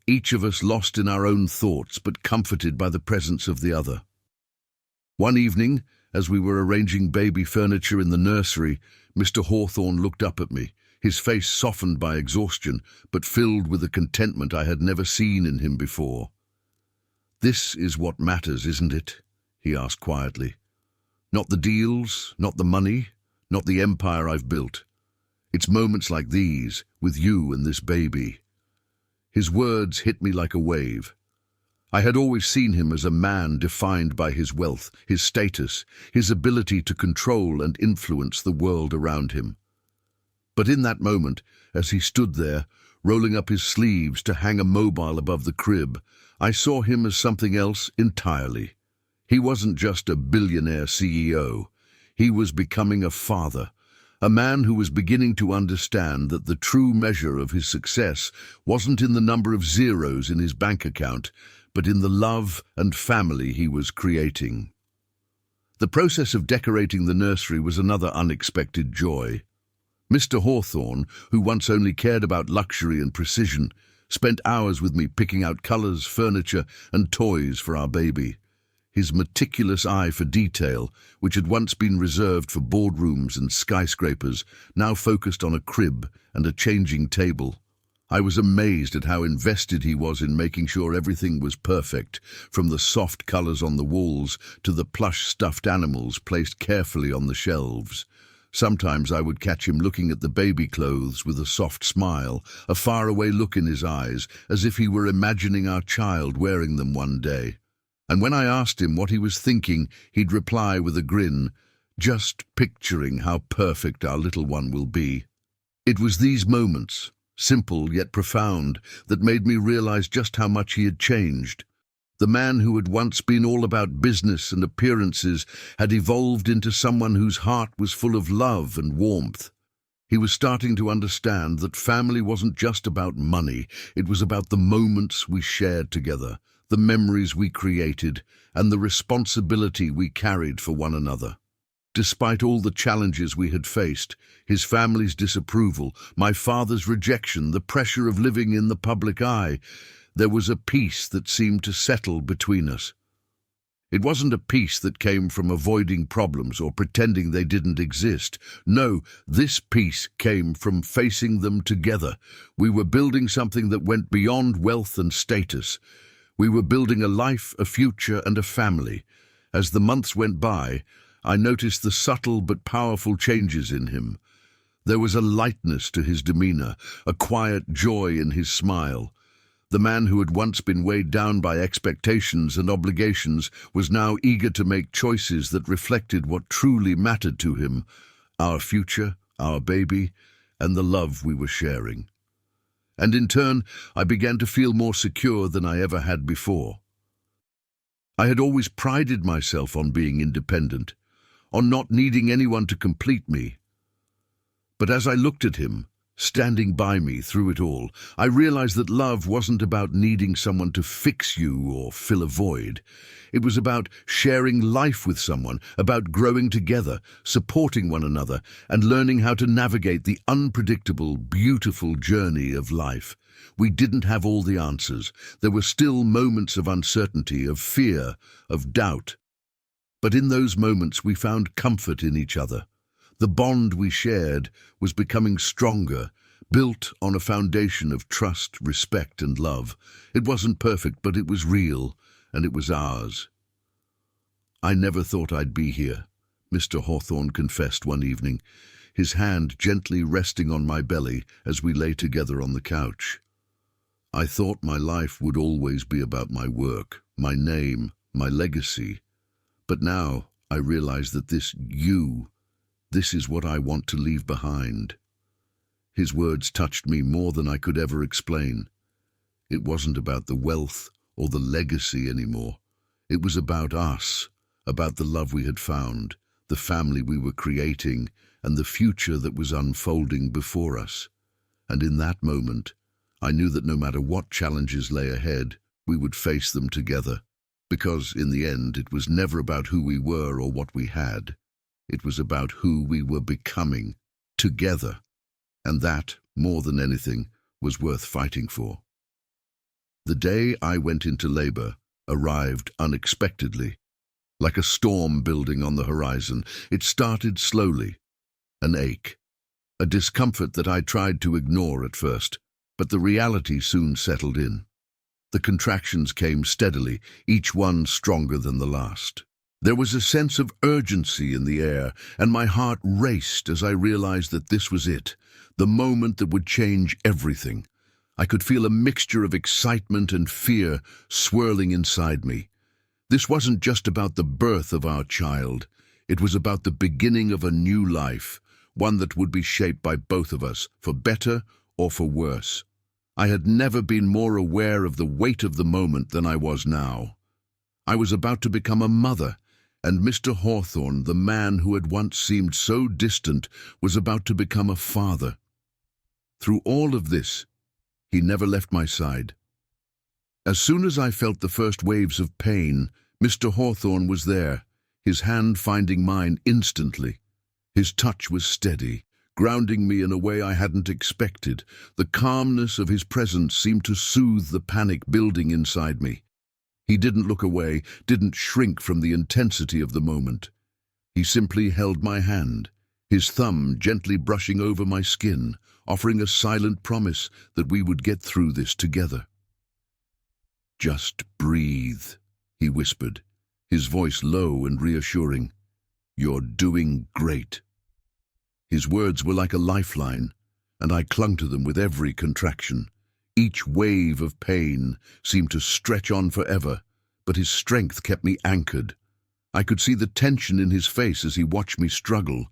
each of us lost in our own thoughts but comforted by the presence of the other. One evening, as we were arranging baby furniture in the nursery, Mr. Hawthorne looked up at me, his face softened by exhaustion but filled with a contentment I had never seen in him before. "This is what matters, isn't it?" he asked quietly. "Not the deals, not the money, not the empire I've built. It's moments like these, with you and this baby." His words hit me like a wave. I had always seen him as a man defined by his wealth, his status, his ability to control and influence the world around him. But in that moment, as he stood there, rolling up his sleeves to hang a mobile above the crib, I saw him as something else entirely. He wasn't just a billionaire CEO. He was becoming a father, a man who was beginning to understand that the true measure of his success wasn't in the number of zeros in his bank account, but in the love and family he was creating. The process of decorating the nursery was another unexpected joy. Mr. Hawthorne, who once only cared about luxury and precision, spent hours with me picking out colors, furniture, and toys for our baby. His meticulous eye for detail, which had once been reserved for boardrooms and skyscrapers, now focused on a crib and a changing table. I was amazed at how invested he was in making sure everything was perfect, from the soft colors on the walls to the plush stuffed animals placed carefully on the shelves. Sometimes I would catch him looking at the baby clothes with a soft smile, a faraway look in his eyes, as if he were imagining our child wearing them one day. And when I asked him what he was thinking, he'd reply with a grin, "Just picturing how perfect our little one will be." It was these moments, simple yet profound, that made me realize just how much he had changed. The man who had once been all about business and appearances had evolved into someone whose heart was full of love and warmth. He was starting to understand that family wasn't just about money, it was about the moments we shared together, the memories we created, and the responsibility we carried for one another. Despite all the challenges we had faced, his family's disapproval, my father's rejection, the pressure of living in the public eye, there was a peace that seemed to settle between us. It wasn't a peace that came from avoiding problems or pretending they didn't exist. No, this peace came from facing them together. We were building something that went beyond wealth and status. We were building a life, a future, and a family. As the months went by, I noticed the subtle but powerful changes in him. There was a lightness to his demeanor, a quiet joy in his smile. The man who had once been weighed down by expectations and obligations was now eager to make choices that reflected what truly mattered to him, our future, our baby, and the love we were sharing. And in turn, I began to feel more secure than I ever had before. I had always prided myself on being independent, on not needing anyone to complete me. But as I looked at him, standing by me through it all, I realized that love wasn't about needing someone to fix you or fill a void. It was about sharing life with someone, about growing together, supporting one another, and learning how to navigate the unpredictable, beautiful journey of life. We didn't have all the answers. There were still moments of uncertainty, of fear, of doubt. But in those moments we found comfort in each other. The bond we shared was becoming stronger, built on a foundation of trust, respect, and love. It wasn't perfect, but it was real, and it was ours. "I never thought I'd be here," Mr. Hawthorne confessed one evening, his hand gently resting on my belly as we lay together on the couch. "I thought my life would always be about my work, my name, my legacy. But now I realize that this is what I want to leave behind." His words touched me more than I could ever explain. It wasn't about the wealth or the legacy anymore. It was about us, about the love we had found, the family we were creating, and the future that was unfolding before us. And in that moment, I knew that no matter what challenges lay ahead, we would face them together. Because, in the end, it was never about who we were or what we had. It was about who we were becoming, together. And that, more than anything, was worth fighting for. The day I went into labor arrived unexpectedly. Like a storm building on the horizon, it started slowly. An ache, a discomfort that I tried to ignore at first, but the reality soon settled in. The contractions came steadily, each one stronger than the last. There was a sense of urgency in the air, and my heart raced as I realized that this was it, the moment that would change everything. I could feel a mixture of excitement and fear swirling inside me. This wasn't just about the birth of our child. It was about the beginning of a new life, one that would be shaped by both of us, for better or for worse. I had never been more aware of the weight of the moment than I was now. I was about to become a mother, and Mr. Hawthorne, the man who had once seemed so distant, was about to become a father. Through all of this, he never left my side. As soon as I felt the first waves of pain, Mr. Hawthorne was there, his hand finding mine instantly. His touch was steady, grounding me in a way I hadn't expected. The calmness of his presence seemed to soothe the panic building inside me. He didn't look away, didn't shrink from the intensity of the moment. He simply held my hand, his thumb gently brushing over my skin, offering a silent promise that we would get through this together. "Just breathe," he whispered, his voice low and reassuring. "You're doing great." His words were like a lifeline, and I clung to them with every contraction. Each wave of pain seemed to stretch on forever, but his strength kept me anchored. I could see the tension in his face as he watched me struggle,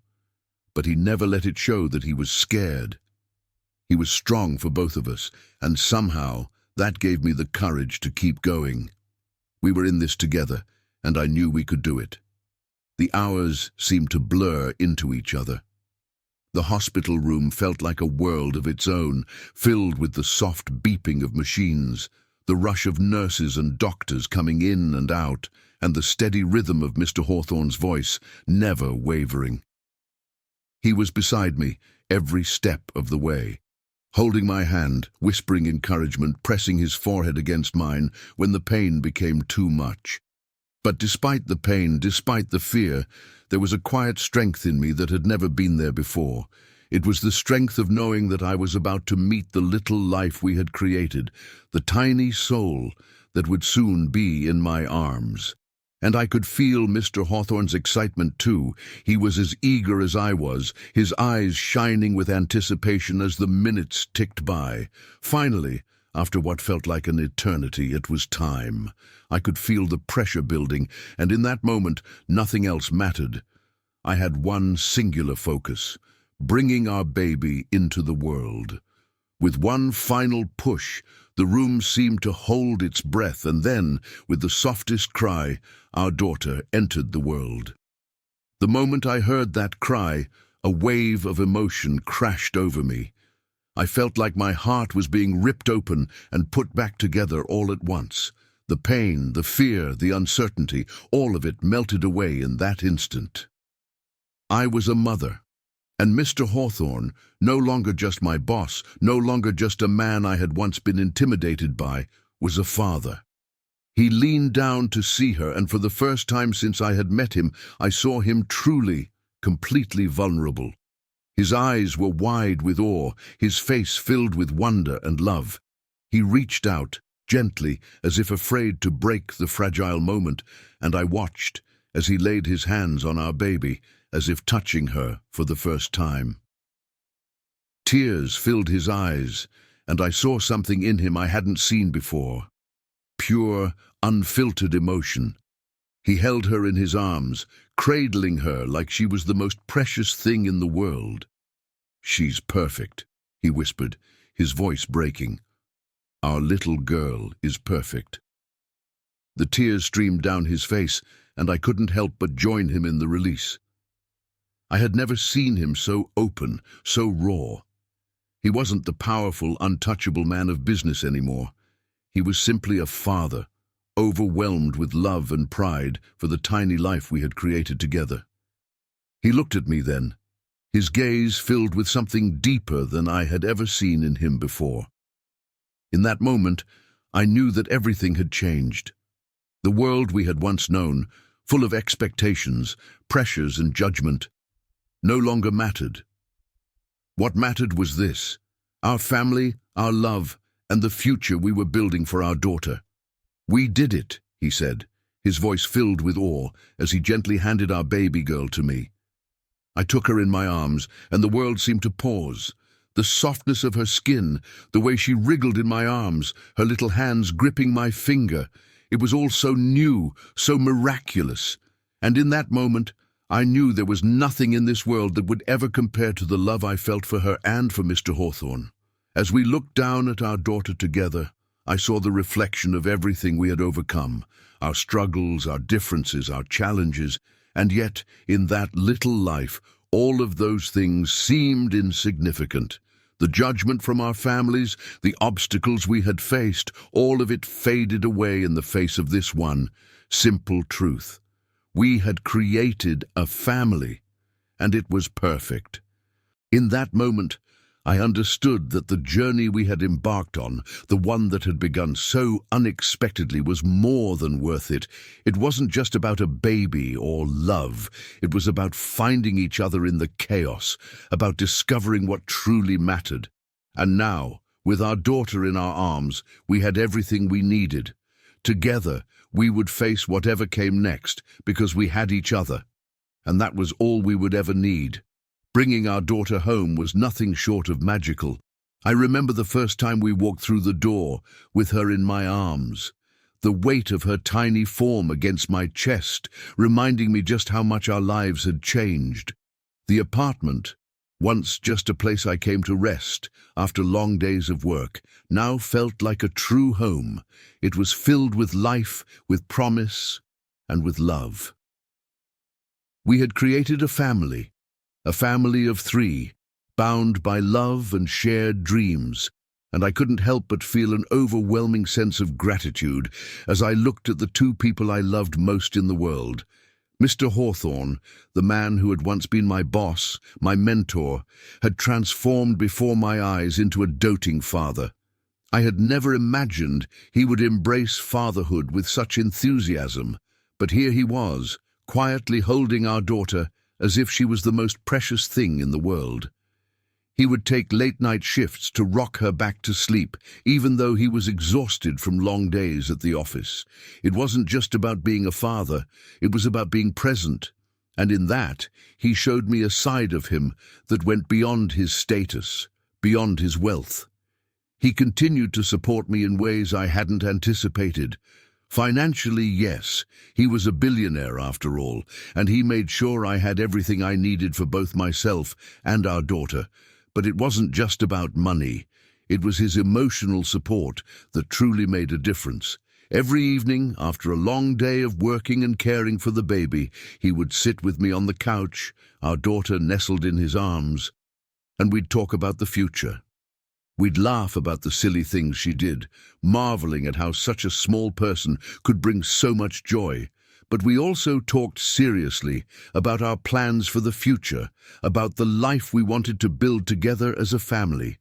but he never let it show that he was scared. He was strong for both of us, and somehow that gave me the courage to keep going. We were in this together, and I knew we could do it. The hours seemed to blur into each other. The hospital room felt like a world of its own, filled with the soft beeping of machines, the rush of nurses and doctors coming in and out, and the steady rhythm of Mr. Hawthorne's voice, never wavering. He was beside me every step of the way, holding my hand, whispering encouragement, pressing his forehead against mine when the pain became too much. But despite the pain, despite the fear, there was a quiet strength in me that had never been there before. It was the strength of knowing that I was about to meet the little life we had created, the tiny soul that would soon be in my arms. And I could feel Mr. Hawthorne's excitement too. He was as eager as I was, his eyes shining with anticipation as the minutes ticked by. Finally, after what felt like an eternity, it was time. I could feel the pressure building, and in that moment, nothing else mattered. I had one singular focus: bringing our baby into the world. With one final push, the room seemed to hold its breath, and then, with the softest cry, our daughter entered the world. The moment I heard that cry, a wave of emotion crashed over me. I felt like my heart was being ripped open and put back together all at once. The pain, the fear, the uncertainty, all of it melted away in that instant. I was a mother, and Mr. Hawthorne, no longer just my boss, no longer just a man I had once been intimidated by, was a father. He leaned down to see her, and for the first time since I had met him, I saw him truly, completely vulnerable. His eyes were wide with awe, his face filled with wonder and love. He reached out, gently, as if afraid to break the fragile moment, and I watched as he laid his hands on our baby, as if touching her for the first time. Tears filled his eyes, and I saw something in him I hadn't seen before. Pure, unfiltered emotion. He held her in his arms, cradling her like she was the most precious thing in the world. "She's perfect," he whispered, his voice breaking. "Our little girl is perfect." The tears streamed down his face, and I couldn't help but join him in the release. I had never seen him so open, so raw. He wasn't the powerful, untouchable man of business anymore. He was simply a father, overwhelmed with love and pride for the tiny life we had created together. He looked at me then, his gaze filled with something deeper than I had ever seen in him before. In that moment, I knew that everything had changed. The world we had once known, full of expectations, pressures and judgment, no longer mattered. What mattered was this: our family, our love, and the future we were building for our daughter. "We did it," he said, his voice filled with awe as he gently handed our baby girl to me. I took her in my arms, and the world seemed to pause. The softness of her skin, the way she wriggled in my arms, her little hands gripping my finger, it was all so new, so miraculous. And in that moment, I knew there was nothing in this world that would ever compare to the love I felt for her and for Mr. Hawthorne. As we looked down at our daughter together, I saw the reflection of everything we had overcome, our struggles, our differences, our challenges, and yet, in that little life, all of those things seemed insignificant. The judgment from our families, the obstacles we had faced, all of it faded away in the face of this one simple truth. We had created a family, and it was perfect. In that moment, I understood that the journey we had embarked on, the one that had begun so unexpectedly, was more than worth it. It wasn't just about a baby or love. It was about finding each other in the chaos, about discovering what truly mattered. And now, with our daughter in our arms, we had everything we needed. Together, we would face whatever came next because we had each other. And that was all we would ever need. Bringing our daughter home was nothing short of magical. I remember the first time we walked through the door, with her in my arms. The weight of her tiny form against my chest, reminding me just how much our lives had changed. The apartment, once just a place I came to rest after long days of work, now felt like a true home. It was filled with life, with promise, and with love. We had created a family of 3, bound by love and shared dreams, and I couldn't help but feel an overwhelming sense of gratitude as I looked at the 2 people I loved most in the world. Mr. Hawthorne, the man who had once been my boss, my mentor, had transformed before my eyes into a doting father. I had never imagined he would embrace fatherhood with such enthusiasm, but here he was, quietly holding our daughter as if she was the most precious thing in the world. He would take late-night shifts to rock her back to sleep, even though he was exhausted from long days at the office. It wasn't just about being a father, it was about being present. And in that, he showed me a side of him that went beyond his status, beyond his wealth. He continued to support me in ways I hadn't anticipated. Financially, yes, he was a billionaire after all, and he made sure I had everything I needed for both myself and our daughter. But it wasn't just about money. It was his emotional support that truly made a difference. Every evening, after a long day of working and caring for the baby, he would sit with me on the couch, our daughter nestled in his arms, and we'd talk about the future. We'd laugh about the silly things she did, marveling at how such a small person could bring so much joy. But we also talked seriously about our plans for the future, about the life we wanted to build together as a family.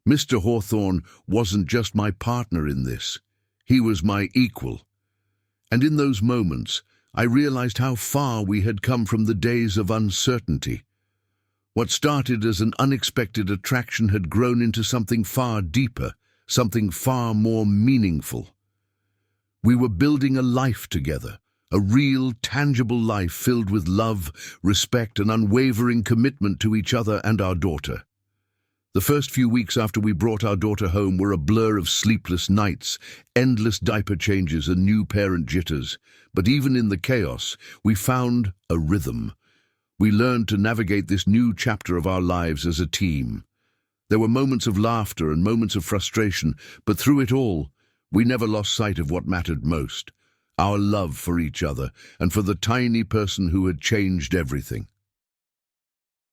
Mr. Hawthorne wasn't just my partner in this. He was my equal. And in those moments, I realized how far we had come from the days of uncertainty. What started as an unexpected attraction had grown into something far deeper, something far more meaningful. We were building a life together, a real, tangible life filled with love, respect, and unwavering commitment to each other and our daughter. The first few weeks after we brought our daughter home were a blur of sleepless nights, endless diaper changes, and new parent jitters. But even in the chaos, we found a rhythm. We learned to navigate this new chapter of our lives as a team. There were moments of laughter and moments of frustration, but through it all, we never lost sight of what mattered most, our love for each other and for the tiny person who had changed everything.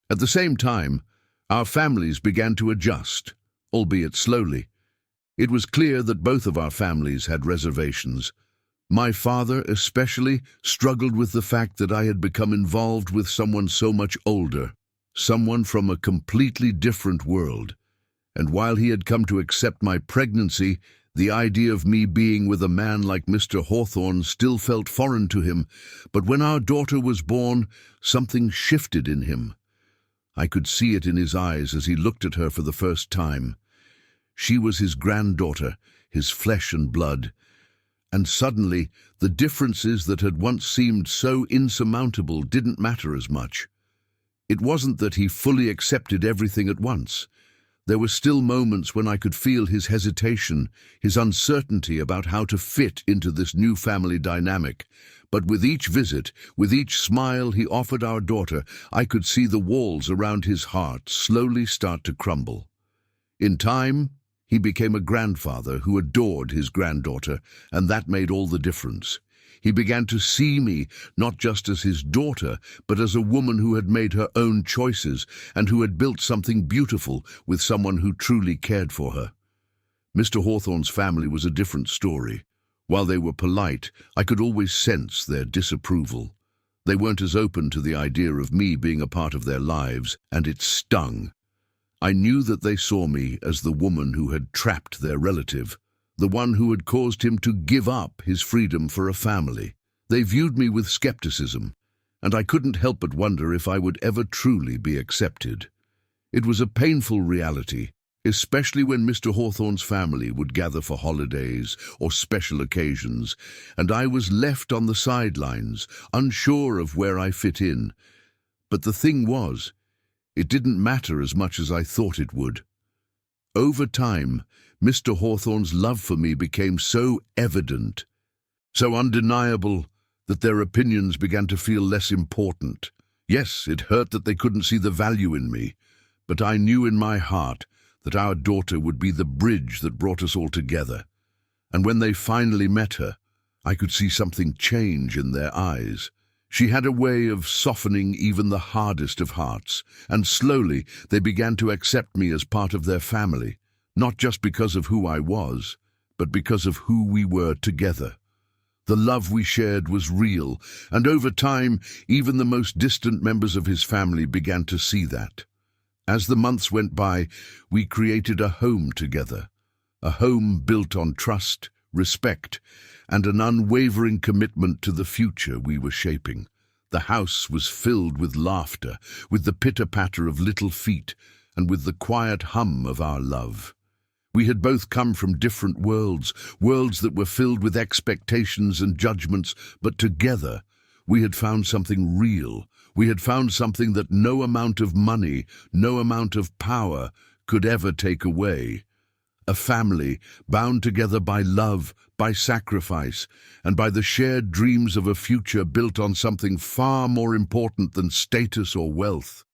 At the same time, our families began to adjust, albeit slowly. It was clear that both of our families had reservations. My father especially struggled with the fact that I had become involved with someone so much older, someone from a completely different world. And while he had come to accept my pregnancy, the idea of me being with a man like Mr. Hawthorne still felt foreign to him. But when our daughter was born, something shifted in him. I could see it in his eyes as he looked at her for the first time. She was his granddaughter, his flesh and blood. And suddenly, the differences that had once seemed so insurmountable didn't matter as much. It wasn't that he fully accepted everything at once. There were still moments when I could feel his hesitation, his uncertainty about how to fit into this new family dynamic. But with each visit, with each smile he offered our daughter, I could see the walls around his heart slowly start to crumble. In time, he became a grandfather who adored his granddaughter, and that made all the difference. He began to see me not just as his daughter, but as a woman who had made her own choices and who had built something beautiful with someone who truly cared for her. Mr. Hawthorne's family was a different story. While they were polite, I could always sense their disapproval. They weren't as open to the idea of me being a part of their lives, and it stung. I knew that they saw me as the woman who had trapped their relative, the one who had caused him to give up his freedom for a family. They viewed me with skepticism, and I couldn't help but wonder if I would ever truly be accepted. It was a painful reality, especially when Mr. Hawthorne's family would gather for holidays or special occasions, and I was left on the sidelines, unsure of where I fit in. But the thing was, it didn't matter as much as I thought it would. Over time, Mr. Hawthorne's love for me became so evident, so undeniable, that their opinions began to feel less important. Yes, it hurt that they couldn't see the value in me, but I knew in my heart that our daughter would be the bridge that brought us all together. And when they finally met her, I could see something change in their eyes. She had a way of softening even the hardest of hearts, and slowly they began to accept me as part of their family, not just because of who I was, but because of who we were together. The love we shared was real, and over time, even the most distant members of his family began to see that. As the months went by, we created a home together, a home built on trust, respect, and an unwavering commitment to the future we were shaping. The house was filled with laughter, with the pitter-patter of little feet, and with the quiet hum of our love. We had both come from different worlds, worlds that were filled with expectations and judgments, but together we had found something real. We had found something that no amount of money, no amount of power could ever take away. A family bound together by love, by sacrifice, and by the shared dreams of a future built on something far more important than status or wealth.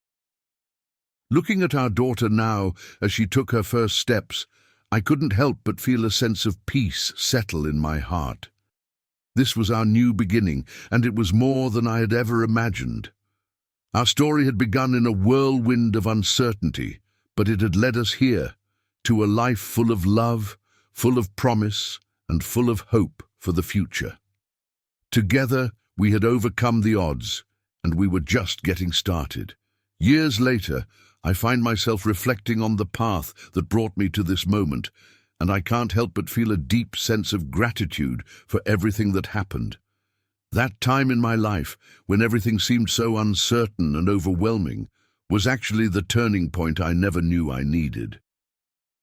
Looking at our daughter now as she took her first steps, I couldn't help but feel a sense of peace settle in my heart. This was our new beginning, and it was more than I had ever imagined. Our story had begun in a whirlwind of uncertainty, but it had led us here, to a life full of love, full of promise, and full of hope for the future. Together, we had overcome the odds, and we were just getting started. Years later, I find myself reflecting on the path that brought me to this moment, and I can't help but feel a deep sense of gratitude for everything that happened. That time in my life, when everything seemed so uncertain and overwhelming, was actually the turning point I never knew I needed.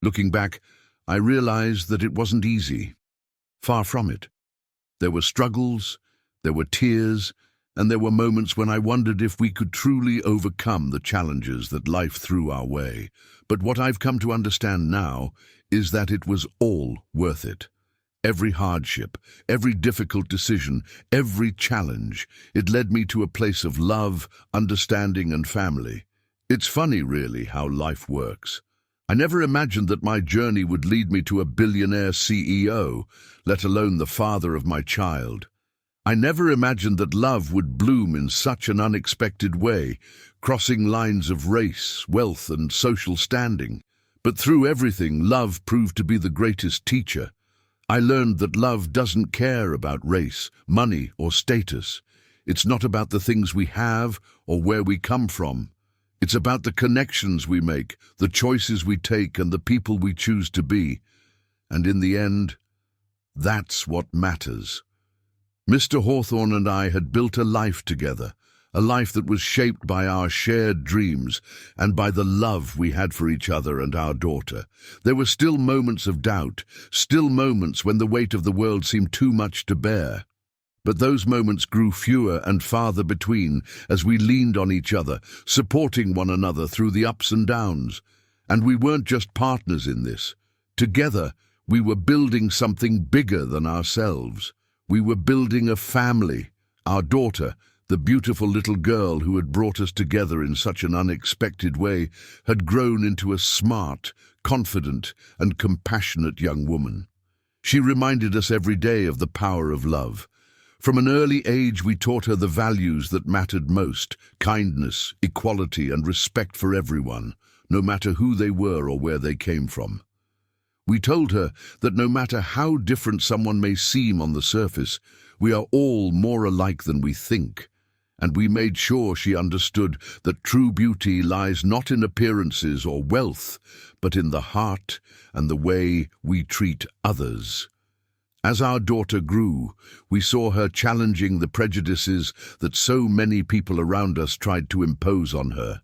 Looking back, I realized that it wasn't easy. Far from it. There were struggles, there were tears, and there were moments when I wondered if we could truly overcome the challenges that life threw our way. But what I've come to understand now is that it was all worth it. Every hardship, every difficult decision, every challenge, it led me to a place of love, understanding, and family. It's funny, really, how life works. I never imagined that my journey would lead me to a billionaire CEO, let alone the father of my child. I never imagined that love would bloom in such an unexpected way, crossing lines of race, wealth, and social standing. But through everything, love proved to be the greatest teacher. I learned that love doesn't care about race, money, or status. It's not about the things we have or where we come from. It's about the connections we make, the choices we take, and the people we choose to be. And in the end, that's what matters. Mr. Hawthorne and I had built a life together, a life that was shaped by our shared dreams and by the love we had for each other and our daughter. There were still moments of doubt, still moments when the weight of the world seemed too much to bear. But those moments grew fewer and farther between as we leaned on each other, supporting one another through the ups and downs. And we weren't just partners in this. Together, we were building something bigger than ourselves. We were building a family. Our daughter, the beautiful little girl who had brought us together in such an unexpected way, had grown into a smart, confident, and compassionate young woman. She reminded us every day of the power of love. From an early age, we taught her the values that mattered most: kindness, equality, and respect for everyone, no matter who they were or where they came from. We told her that no matter how different someone may seem on the surface, we are all more alike than we think. And we made sure she understood that true beauty lies not in appearances or wealth, but in the heart and the way we treat others. As our daughter grew, we saw her challenging the prejudices that so many people around us tried to impose on her.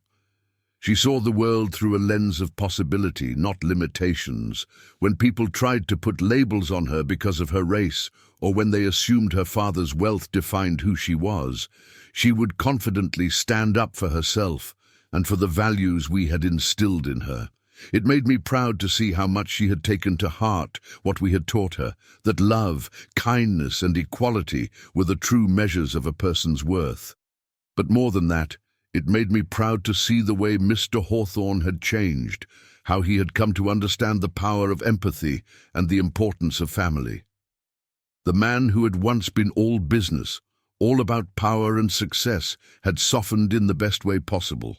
She saw the world through a lens of possibility, not limitations. When people tried to put labels on her because of her race, or when they assumed her father's wealth defined who she was, she would confidently stand up for herself and for the values we had instilled in her. It made me proud to see how much she had taken to heart what we had taught her, that love, kindness, and equality were the true measures of a person's worth. But more than that, it made me proud to see the way Mr. Hawthorne had changed, how he had come to understand the power of empathy and the importance of family. The man who had once been all business, all about power and success, had softened in the best way possible.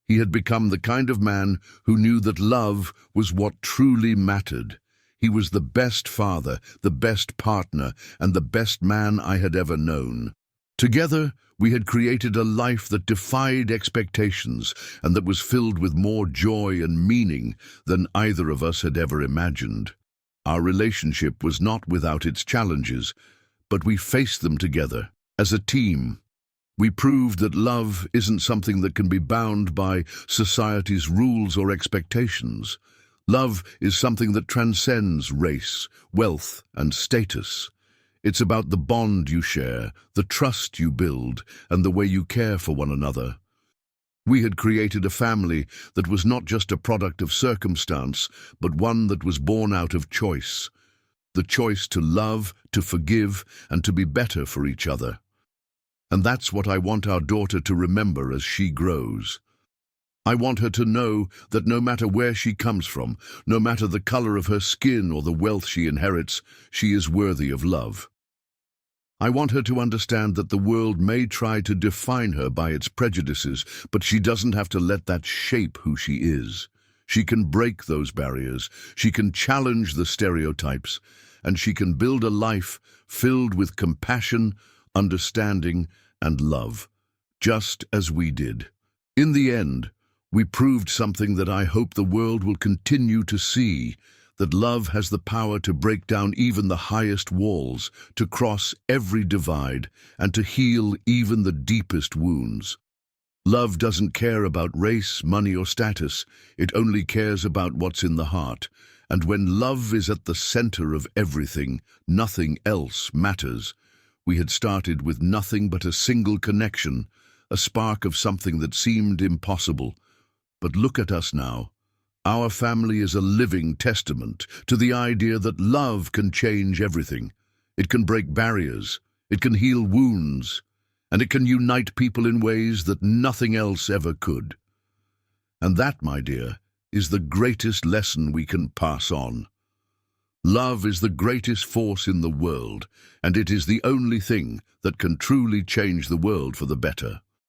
He had become the kind of man who knew that love was what truly mattered. He was the best father, the best partner, and the best man I had ever known. Together, we had created a life that defied expectations and that was filled with more joy and meaning than either of us had ever imagined. Our relationship was not without its challenges, but we faced them together, as a team. We proved that love isn't something that can be bound by society's rules or expectations. Love is something that transcends race, wealth, and status. It's about the bond you share, the trust you build, and the way you care for one another. We had created a family that was not just a product of circumstance, but one that was born out of choice. The choice to love, to forgive, and to be better for each other. And that's what I want our daughter to remember as she grows. I want her to know that no matter where she comes from, no matter the color of her skin or the wealth she inherits, she is worthy of love. I want her to understand that the world may try to define her by its prejudices, but she doesn't have to let that shape who she is. She can break those barriers, she can challenge the stereotypes, and she can build a life filled with compassion, understanding, and love, just as we did. In the end, we proved something that I hope the world will continue to see, that love has the power to break down even the highest walls, to cross every divide, and to heal even the deepest wounds. Love doesn't care about race, money, or status. It only cares about what's in the heart. And when love is at the center of everything, nothing else matters. We had started with nothing but a single connection, a spark of something that seemed impossible. But look at us now. Our family is a living testament to the idea that love can change everything. It can break barriers, it can heal wounds, and it can unite people in ways that nothing else ever could. And that, my dear, is the greatest lesson we can pass on. Love is the greatest force in the world, and it is the only thing that can truly change the world for the better.